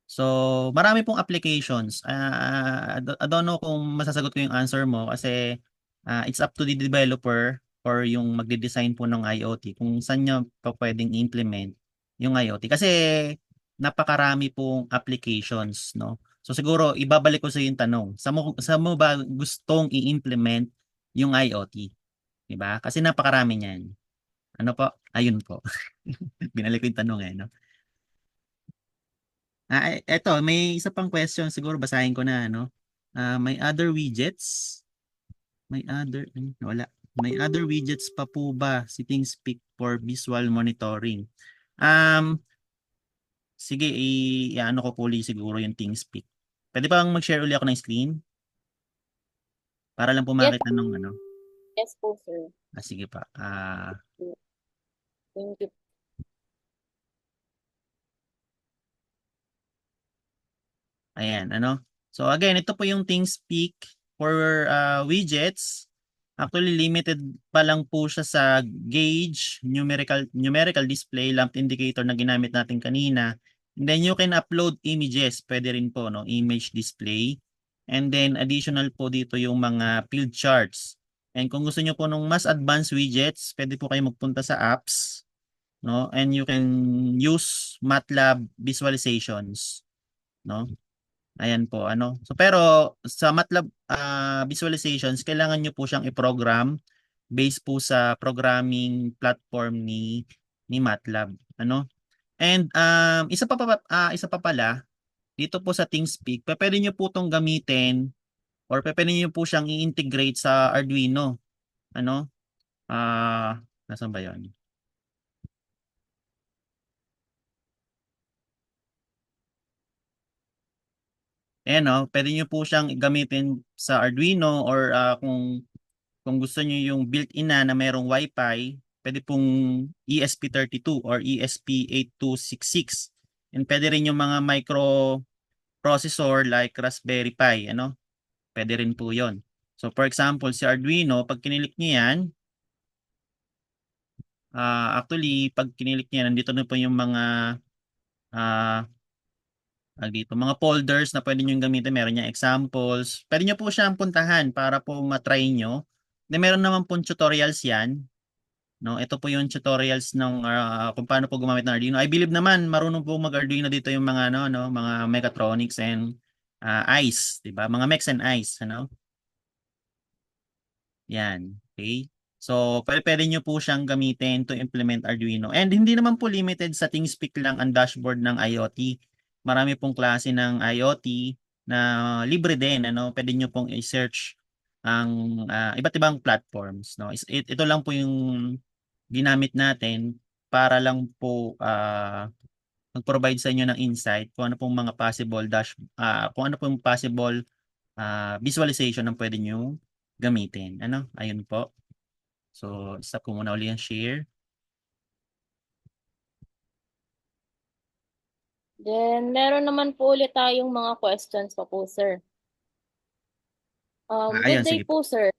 So, marami pong applications. I don't know kung masasagot ko yung answer mo kasi it's up to the developer or yung magde-design po ng IoT kung saan nyo pa pwedeng implement yung IoT. Kasi napakarami pong applications, no? So siguro ibabalik ko sa yung tanong. Sa mo ba gustong i-implement yung IoT? 'Di ba? Kasi napakarami niyan. Ano po? Ayun po. Binalik ko yung tanong no? Eto, may isa pang question siguro basahin ko na, no? May other widgets? Wala. May other widgets pa po ba si ThingSpeak for visual monitoring? Sige, i-ano ko po siguro yung ThingSpeak. Pwede bang mag-share ulit ako ng screen? Para lang po makita ng ano. Yes po, sir. Sige pa. Thank you. Ayan, ano. So again, ito po yung ThingSpeak for widgets. Actually, limited pa lang po siya sa gauge, numerical display, lamp indicator na ginamit natin kanina. And then you can upload images, pwede rin po, no, image display. And then additional po dito yung mga field charts. And kung gusto niyo po nung mas advanced widgets, pwede po kayo magpunta sa apps, no? And you can use MATLAB visualizations, no? Ayan po, ano. So pero sa MATLAB visualizations, kailangan nyo po siyang i-program based po sa programming platform ni MATLAB, ano. And isa pa pala dito po sa ThingSpeak, pwede nyo po tong gamitin or pwede nyo po siyang i-integrate sa Arduino, ano. Nasaan ba 'yon? Ayan, no, pwede nyo po siyang gamitin sa Arduino or kung gusto niyo yung built-in na merong Wi-Fi, pwede pong ESP32 or ESP8266. And pwede rin yung mga microprocessor like Raspberry Pi, ano? Pwede rin po 'yon. So for example, si Arduino, pag kinilik niyo 'yan, actually pag kinilik niyo nandito na po yung mga dito, mga folders na pwede nyo gamitin. Meron niya examples. Pwede nyo po siyang puntahan para po matry nyo. Then meron naman po tutorials yan. No, ito po yung tutorials ng kung paano po gumamit ng Arduino. I believe naman marunong po mag-Arduino dito yung mga mga mechatronics and ICE, 'di ba? Mga mechs and ICE, ano? Yan. Okay? So, pwede nyo po siyang gamitin to implement Arduino. And hindi naman po limited sa ThingSpeak lang ang dashboard ng IoT. Marami pong klase ng IoT na libre din, ano? Pwede nyo pong i-search ang iba't ibang platforms, no? Ito lang po yung ginamit natin para lang po mag-provide sa inyo ng insight kung ano pong mga possible kung ano pong possible visualization ng pwede nyo gamitin. Ano? Ayun po. So, stop ko muna uli yung share. Then, meron naman po ulit tayong mga questions pa po, sir. Ayun, Good day sige po. po, sir.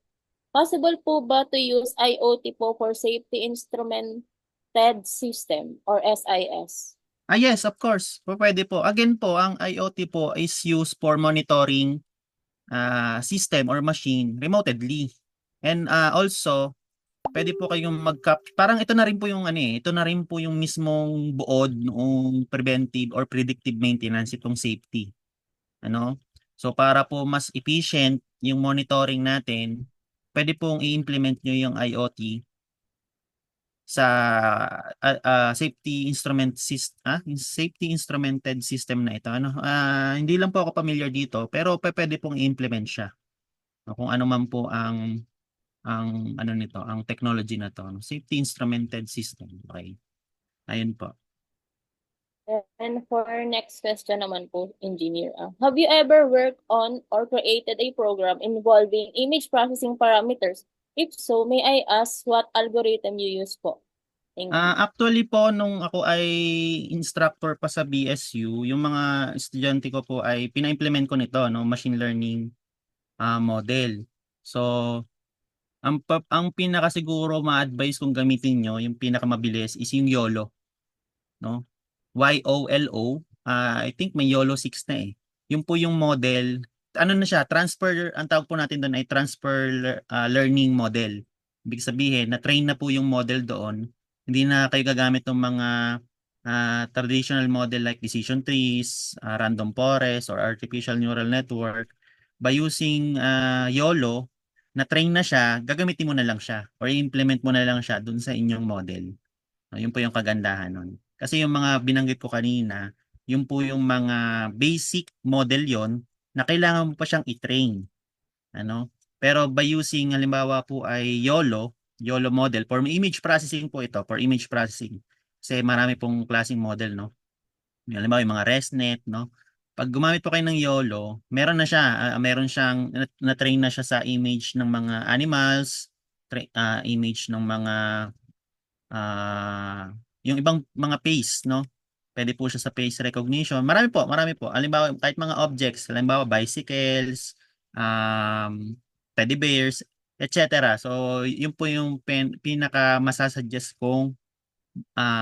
Possible po ba to use IoT po for safety instrumented system or SIS? Yes, of course. Pwede po. Again po, ang IoT po is used for monitoring system or machine remotely. And also, pwede po kayong parang ito na rin po yung ito na rin po yung mismong buod ng preventive or predictive maintenance itong safety. Ano? So para po mas efficient yung monitoring natin, pwede pong i-implement nyo yung IoT sa safety instrumented system na ito. Ano? Hindi lang po ako familiar dito, pero pwede pong i-implement siya. Kung ano man po ang ano nito, ang technology na to, safety instrumented system. Okay. Ayun po. And for next question naman po, engineer. Have you ever worked on or created a program involving image processing parameters? If so, may I ask what algorithm you use po? Thank you. Actually po, nung ako ay instructor pa sa BSU, yung mga estudyante ko po ay pina-implement ko nito, no, machine learning model. So, ang pinaka siguro ma-advise kong gamitin nyo, yung pinaka mabilis is yung YOLO, no? YOLO. I think may YOLO 6 na eh. Yung po yung model, ano na siya, ang tawag po natin doon ay transfer learning model. Ibig sabihin, na-train na po yung model doon. Hindi na kayo gagamit ng mga traditional model like decision trees, random forest, or artificial neural network. By using YOLO, na-train na siya, gagamitin mo na lang siya or i-implement mo na lang siya dun sa inyong model. Yun po yung kagandahan nun. Kasi yung mga binanggit ko kanina, yun po yung mga basic model yon na kailangan mo pa siyang i-train. Ano? Pero by using, halimbawa po ay YOLO model, for image processing po ito, for image processing. Kasi marami pong klaseng model, no? Halimbawa yung mga ResNet, no? Pag gumamit po kayo ng YOLO, meron na siya, meron siyang na-train na siya sa image ng mga animals, image ng mga yung ibang mga face, no? Pwede po siya sa face recognition. Marami po, marami po. Halimbawa, kahit mga objects, halimbawa bicycles, teddy bears, etc. So, yun po yung pinaka masasuggest kong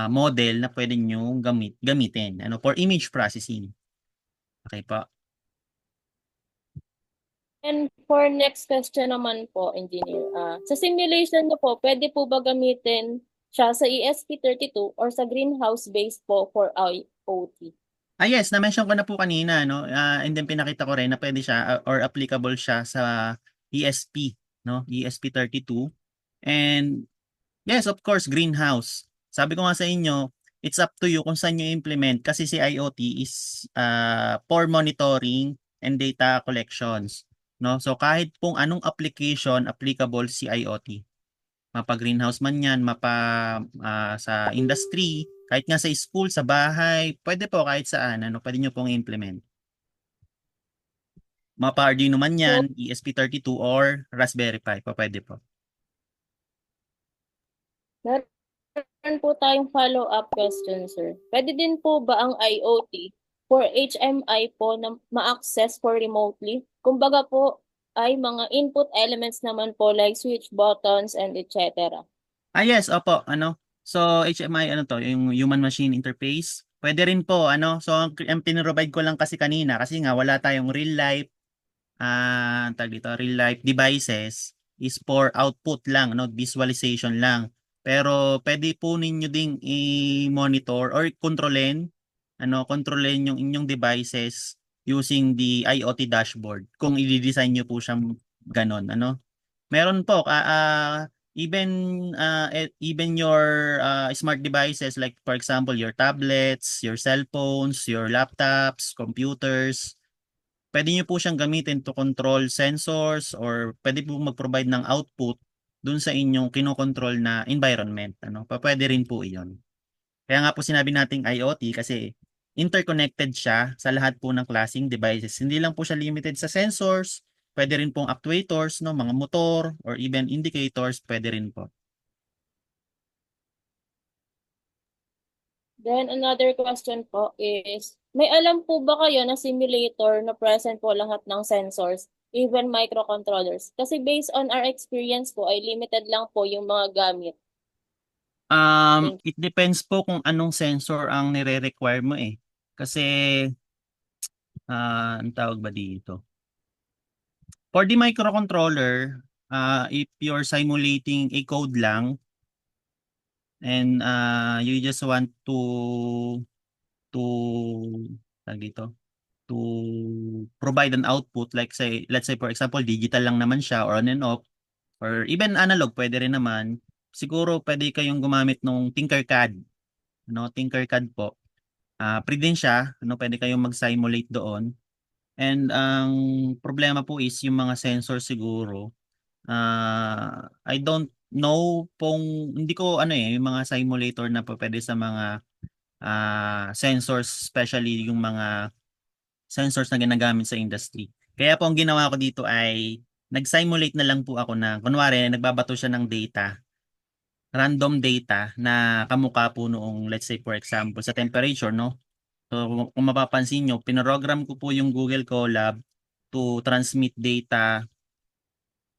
model na pwede nyo gamitin for image processing. Okay po. And for next question naman po, engineer. Sa simulation niyo po, pwede po ba gamitin siya sa ESP32 or sa greenhouse-based po for IoT? Yes, na-mention ko na po kanina, no? And then pinakita ko rin na pwede siya or applicable siya sa ESP, no? ESP32. And yes, of course, greenhouse. Sabi ko nga sa inyo, it's up to you kung saan nyo implement kasi si IoT is for monitoring and data collections, no? So kahit kung anong application applicable si IoT. Mapa greenhouse man yan, sa industry, kahit nga sa school, sa bahay, pwede po kahit saan, pwede nyo pong implement. Mapa Arduino man yan, ESP32 or Raspberry Pi, pwede po. Meron po tayong follow-up question, sir. Pwede din po ba ang IoT for HMI po na ma-access for remotely? Kumbaga po, ay mga input elements naman po like switch buttons and etc. Yes, opo, So, HMI, yung human machine interface, Pwede rin po, ano, so ang pinrovide ko lang kasi kanina, kasi nga wala tayong real life, tag dito, real life devices is for output lang, no, visualization lang. Pero pwede po ninyo ding i-monitor or kontrolin yung inyong devices using the IoT dashboard kung i-design nyo po siyang ganon, ano. Meron po, even your smart devices like for example your tablets, your cellphones, your laptops, computers, pwede nyo po siyang gamitin to control sensors or pwede po mag-provide ng output dun sa inyong kinokontrol na environment. Ano? Pwede rin po iyon. Kaya nga po sinabi nating IoT kasi interconnected siya sa lahat po ng klaseng devices. Hindi lang po siya limited sa sensors, pwede rin pong actuators, no, mga motor or even indicators, pwede rin po. Then another question po is, may alam po ba kayo na simulator na present po lahat ng sensors, even microcontrollers? Kasi based on our experience po, ay limited lang po yung mga gamit. It depends po kung anong sensor ang nire-require mo eh. Kasi, ang tawag ba dito? For the microcontroller, if you're simulating a code lang, and you just want to tawag dito, to provide an output, like say, let's say for example, digital lang naman siya or on and off, or even analog, pwede rin naman. Siguro pwede kayong gumamit ng Tinkercad. No, Tinkercad po. Free din siya, ano, pwede kayong mag-simulate doon. And ang problema po is yung mga sensor siguro. I don't know hindi ko ano eh, yung mga simulator na po pwede sa mga sensors, especially yung mga sensors na ginagamit sa industry. Kaya po ang ginawa ko dito ay nag-simulate na lang po ako na kunwari nagbabato siya ng data, random data na kamukha po noong let's say for example sa temperature, no? So kung mapapansin nyo, pinoprogram ko po yung Google Colab to transmit data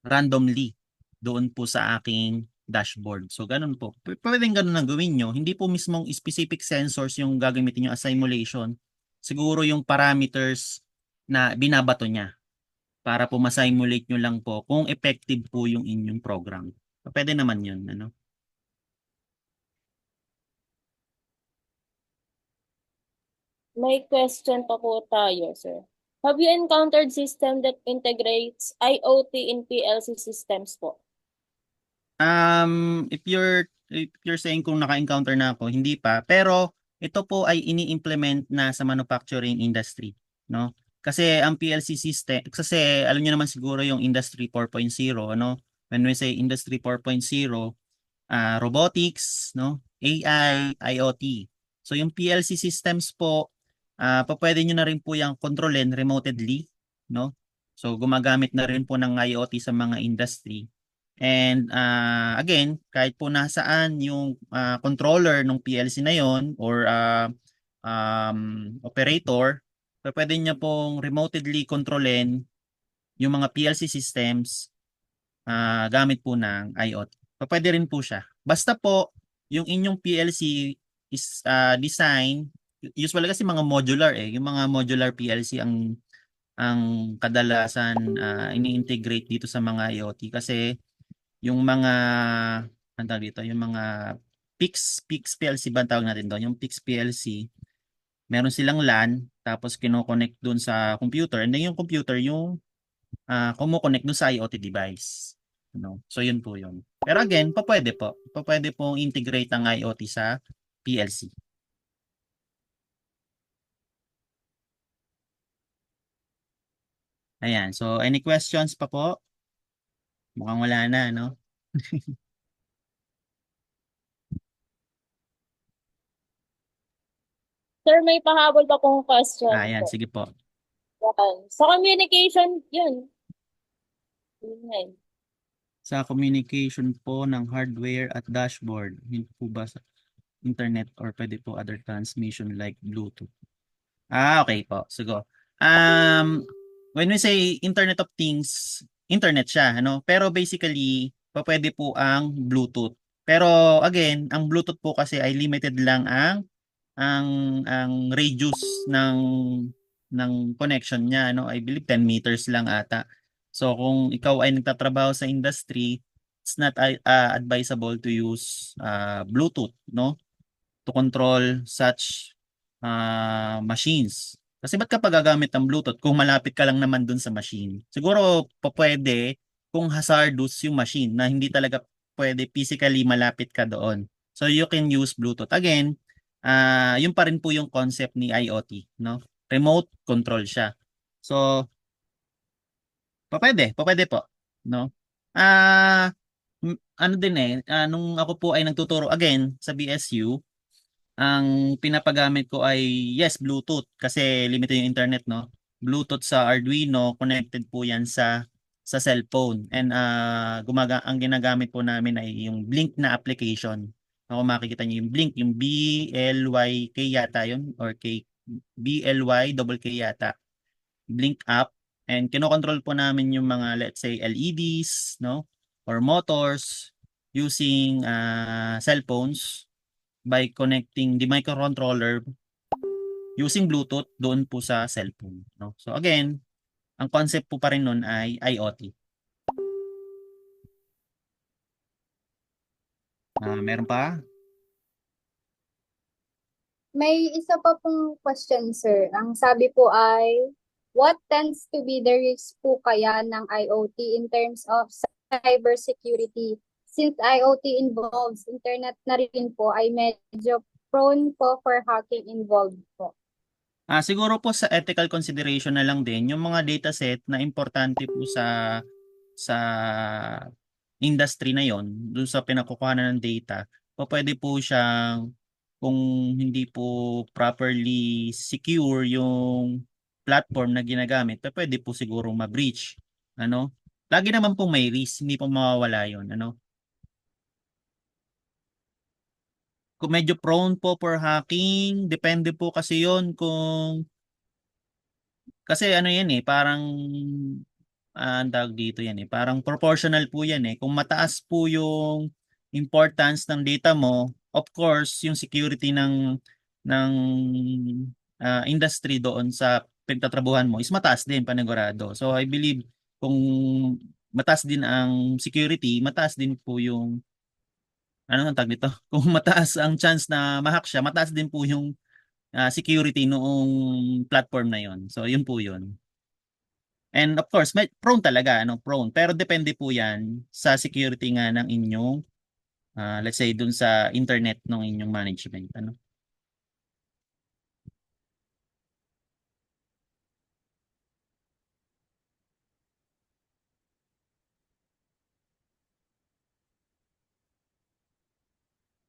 randomly doon po sa aking dashboard. So ganun po. Pwedeng ganun ang gawin nyo. Hindi po mismong specific sensors yung gagamitin nyo as simulation. Siguro yung parameters na binabato niya para po ma-simulate nyo lang po kung effective po yung inyong program. Pwede naman yun. Ano? May question pa po tayo, sir. Have you encountered system that integrates IoT in PLC systems po? If you're saying kung naka-encounter na ako, hindi pa. Pero ito po ay ini-implement na sa manufacturing industry, no? Kasi ang PLC system, kasi alam niyo naman siguro yung Industry 4.0, ano? When we say Industry 4.0, robotics, no? AI, IoT. So yung PLC systems po, pwede nyo na rin po yung kontrolin remotely, no? So gumagamit na rin po ng IoT sa mga industry. And again, kahit po nasaan yung controller ng PLC na yon or operator, pwede niya pong remotely kontrolin yung mga PLC systems gamit po ng IoT. Pwede rin po siya. Basta po yung inyong PLC is design, usually kasi mga modular eh, yung mga modular PLC ang kadalasan ini-integrate dito sa mga IoT kasi yung mga ano tawag dito, yung mga PIX PLC ba ang tawag natin doon? Yung PIX PLC, meron silang LAN tapos kino-connect doon sa computer and then yung computer yung kumo-connect doon sa IoT device. No? So yun po yun. Pero again, pwede po. Pwede pong integrate ang IoT sa PLC. Ayan. So any questions pa po? Mukhang wala na, no? Sir, may pahabol pa pong question Ayan, po. sige po. Yan. Sa communication, yun. Yun. Sa communication po ng hardware at dashboard, hindi po ba sa internet or pwede po other transmission like Bluetooth? Okay po. Siguro. When we say Internet of Things, internet siya, ano? Pero basically, pwede po ang Bluetooth. Pero again, ang Bluetooth po kasi ay limited lang ang ang radius ng connection niya, no? I believe 10 meters lang ata. So kung ikaw ay nagtatrabaho sa industry, it's not advisable to use Bluetooth, no? To control such machines. Kasi ba't ka pa gagamit ng Bluetooth kung malapit ka lang naman dun sa machine? Siguro pwede kung hazardous yung machine na hindi talaga pwede physically malapit ka doon. So you can use Bluetooth. Again, yun pa rin po yung concept ni IoT, no? Remote control siya. So, pwede po, no? Ano din nung ako po ay nagtuturo again sa BSU, ang pinapagamit ko ay yes, Bluetooth kasi limited yung internet, no? Bluetooth sa Arduino, connected po yan sa cellphone. And ang ginagamit po namin ay yung Blink na application. Ako makikita niyo yung Blink, yung BLYK yata yun or BLY yata. Blink app, and kinokontrol po namin yung mga let's say LEDs, no, or motors using cellphones by connecting the microcontroller using Bluetooth doon po sa cellphone, no. So again, ang concept po pa rin nun ay IoT. Meron pa? May isa pa pong question, sir. Ang sabi po ay, what tends to be the risk po kaya ng IoT in terms of cybersecurity? Since IoT involves internet na rin po, ay medyo prone po for hacking involved po. Siguro po sa ethical consideration na lang din, yung mga dataset na importante po sa industry na yon, dun sa pinakukuhanan ng data, pwede po siyang, kung hindi po properly secure yung platform na ginagamit, pwede po siguro ma-breach. Ano? Lagi naman pong may risk, hindi po mawawala yun. Ano? Kung medyo prone po for hacking, depende po kasi yon kung kasi ano yan parang ang tawag dito yan parang proportional po yan kung mataas po yung importance ng data mo, of course, yung security ng industry doon sa pinagtatrabuhan mo is mataas din panigurado. So I believe kung mataas din ang security, mataas din po yung ano ang tawag dito? Kung mataas ang chance na ma-hack siya, mataas din po yung security noong platform na yon. So yun po yun. And of course, may prone talaga, prone. Pero depende po 'yan sa security nga ng inyong let's say dun sa internet ng inyong management, ano.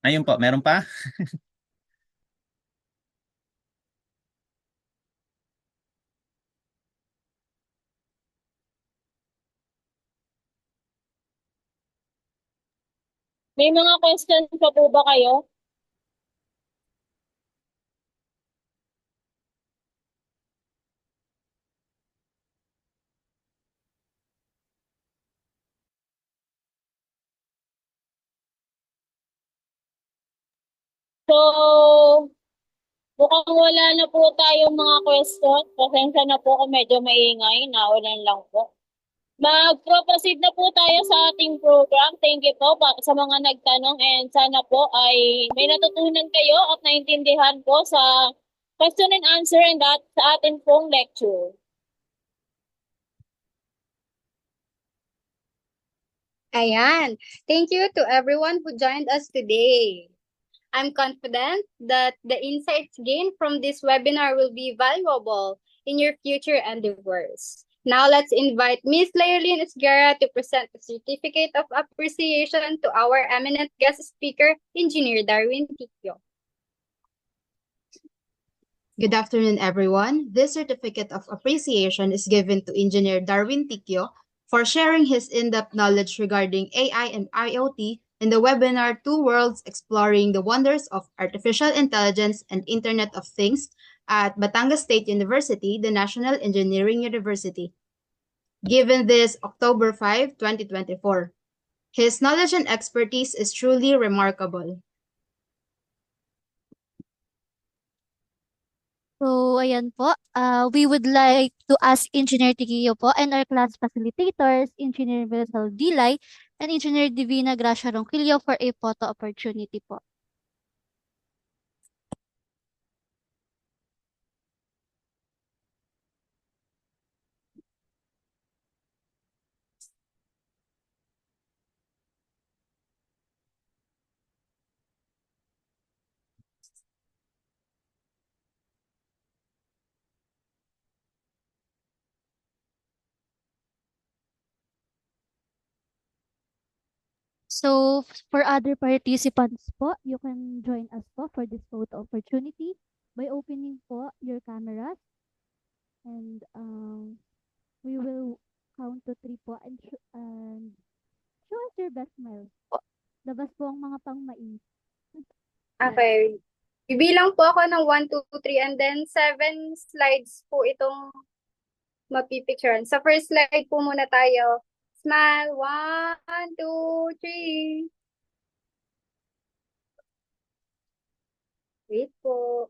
Ayun po, meron pa? May mga questions pa po ba kayo? So, mukhang wala na po tayong mga question. Pasensya na po kung medyo maingay. Naulan lang po. Mag-proceed na po tayo sa ating program. Thank you po sa mga nagtanong and sana po ay may natutunan kayo at naintindihan po sa question and answer and sa ating pong lecture. Ayan. Thank you to everyone who joined us today. I'm confident that the insights gained from this webinar will be valuable in your future endeavors. Now let's invite Ms. Lairlyn Esguerra to present a certificate of appreciation to our eminent guest speaker, Engineer Darwin Tikyo. Good afternoon, everyone. This certificate of appreciation is given to Engineer Darwin Tikyo for sharing his in-depth knowledge regarding AI and IoT in the webinar Two Worlds Exploring the Wonders of Artificial Intelligence and Internet of Things at Batangas State University, the National Engineering University, given this October 5, 2024. His knowledge and expertise is truly remarkable. So, ayan po. We would like to ask Engineer Tiquillo po and our class facilitators, Engineer Villasol Dilay and Engineer Divina Gracia Ronquillo for a photo opportunity po. So, for other participants po, you can join us po for this photo opportunity by opening po your cameras and we will count to 3 po and show us your best smile po. Labas po ang mga pangmais. Okay. Bibilang po ako ng 1, 2, 3, and then 7 slides po itong mapipicturean. Sa first slide po muna tayo. Smile. 1, 2, 3. Wait po.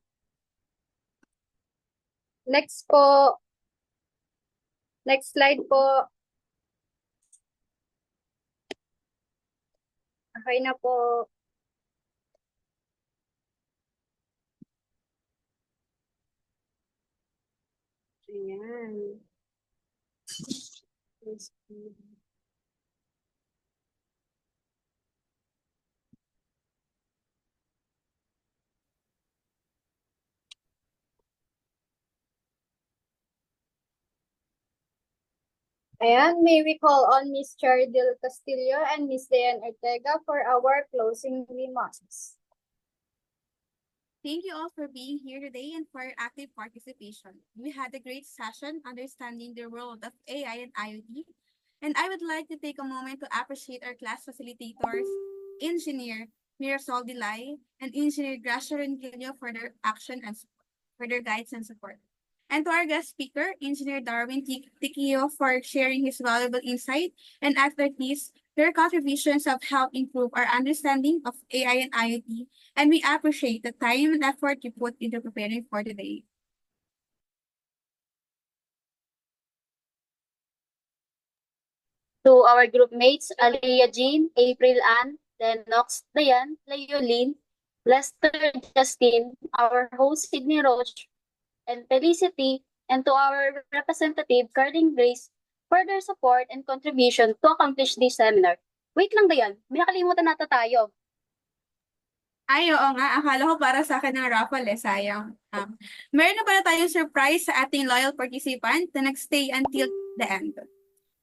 Next po. Next slide po. Okay na po. Ayan. Ayan, may we call on Ms. Chardil Castillo and Ms. Dayan Ortega for our closing remarks. Thank you all for being here today and for your active participation. We had a great session understanding the world of AI and IoT, and I would like to take a moment to appreciate our class facilitators, Engineer Mirasol Dilay and Engineer Gracia Renquillo for their action and for their guidance and support. And to our guest speaker, Engineer Darwin Tiquillo, for sharing his valuable insight and expertise. Their contributions have helped improve our understanding of AI and IoT, and we appreciate the time and effort you put into preparing for today. To our group mates, Aliyah Jean, April Ann, Lennox, Dayan, Leolyn, Lester Justin, our host Sydney Roach, and Felicity, and to our representative, Carding Grace, for their support and contribution to accomplish this seminar. Wait lang Dayan, may nakalimutan nata tayo. Ay, oo nga. Akala ko para sa akin ng raffle eh. Sayang. Meron na pala tayong surprise sa ating loyal participant na nagstay until the end.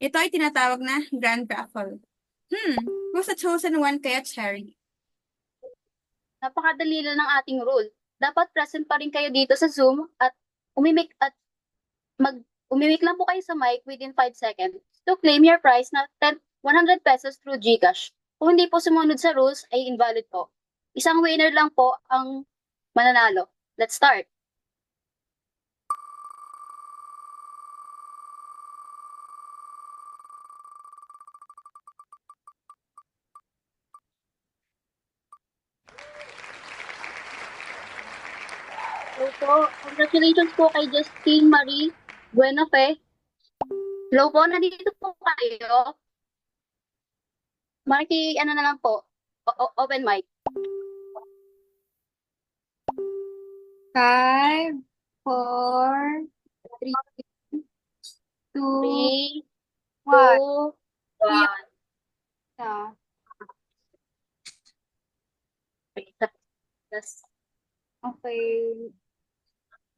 Ito ay tinatawag na Grand Raffle. Who's the chosen one kaya, Cherry? Napakadali lang ng ating rule. Dapat present pa rin kayo dito sa Zoom at umimik lang po kayo sa mic within 5 seconds to claim your prize na 100 pesos through GCash. Kung hindi po sumunod sa rules, ay invalid po. Isang winner lang po ang mananalo. Let's start. So, congratulations po kay Justine Marie Buenafe. Hello po, nandito po kayo. Marky, ano na lang po, open mic. 5, 4, 3, 2, 3, 1. 2, 1. Okay.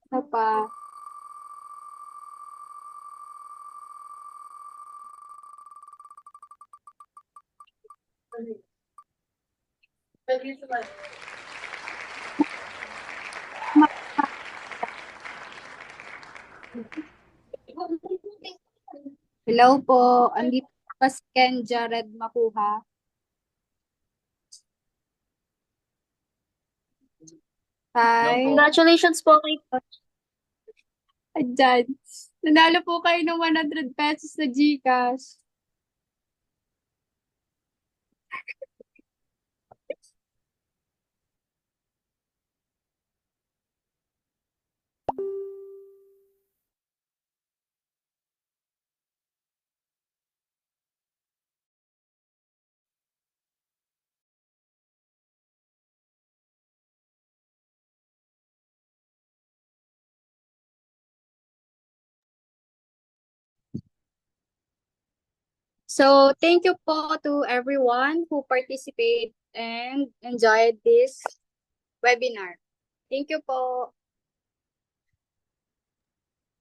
Isa pa. Hello po. Andito pa si Ken Jared Makuha. Hi. Congratulations po kay Adyan. Nanalo po kayo ng 100 pesos na GCash. So thank you po to everyone who participated and enjoyed this webinar. Thank you po.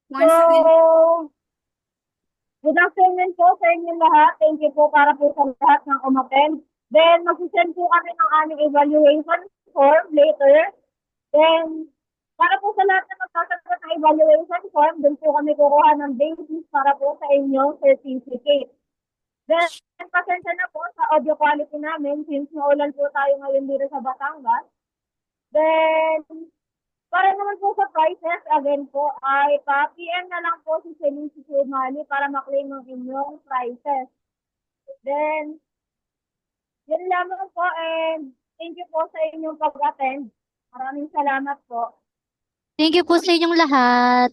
Once again, Good afternoon po sa inyo lahat. Thank you po para po sa lahat ng umattend. Then, mag-send po kami ng aming evaluation form later. Then, para po sa lahat na magsasagot ng evaluation form, doon po kami kukuha ng basis para po sa inyong certificate. Then, pasensya na po sa audio quality namin since maulan po tayo ngayon dito sa Batangas. Then, para naman po sa prices, again po, ay pa-PM na lang po si Felicity Umali para maklaim ang inyong prices. Then, yun lamang po and thank you po sa inyong pag-attend. Maraming salamat po. Thank you po sa inyong lahat.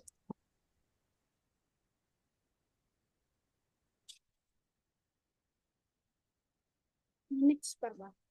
Next pa ba?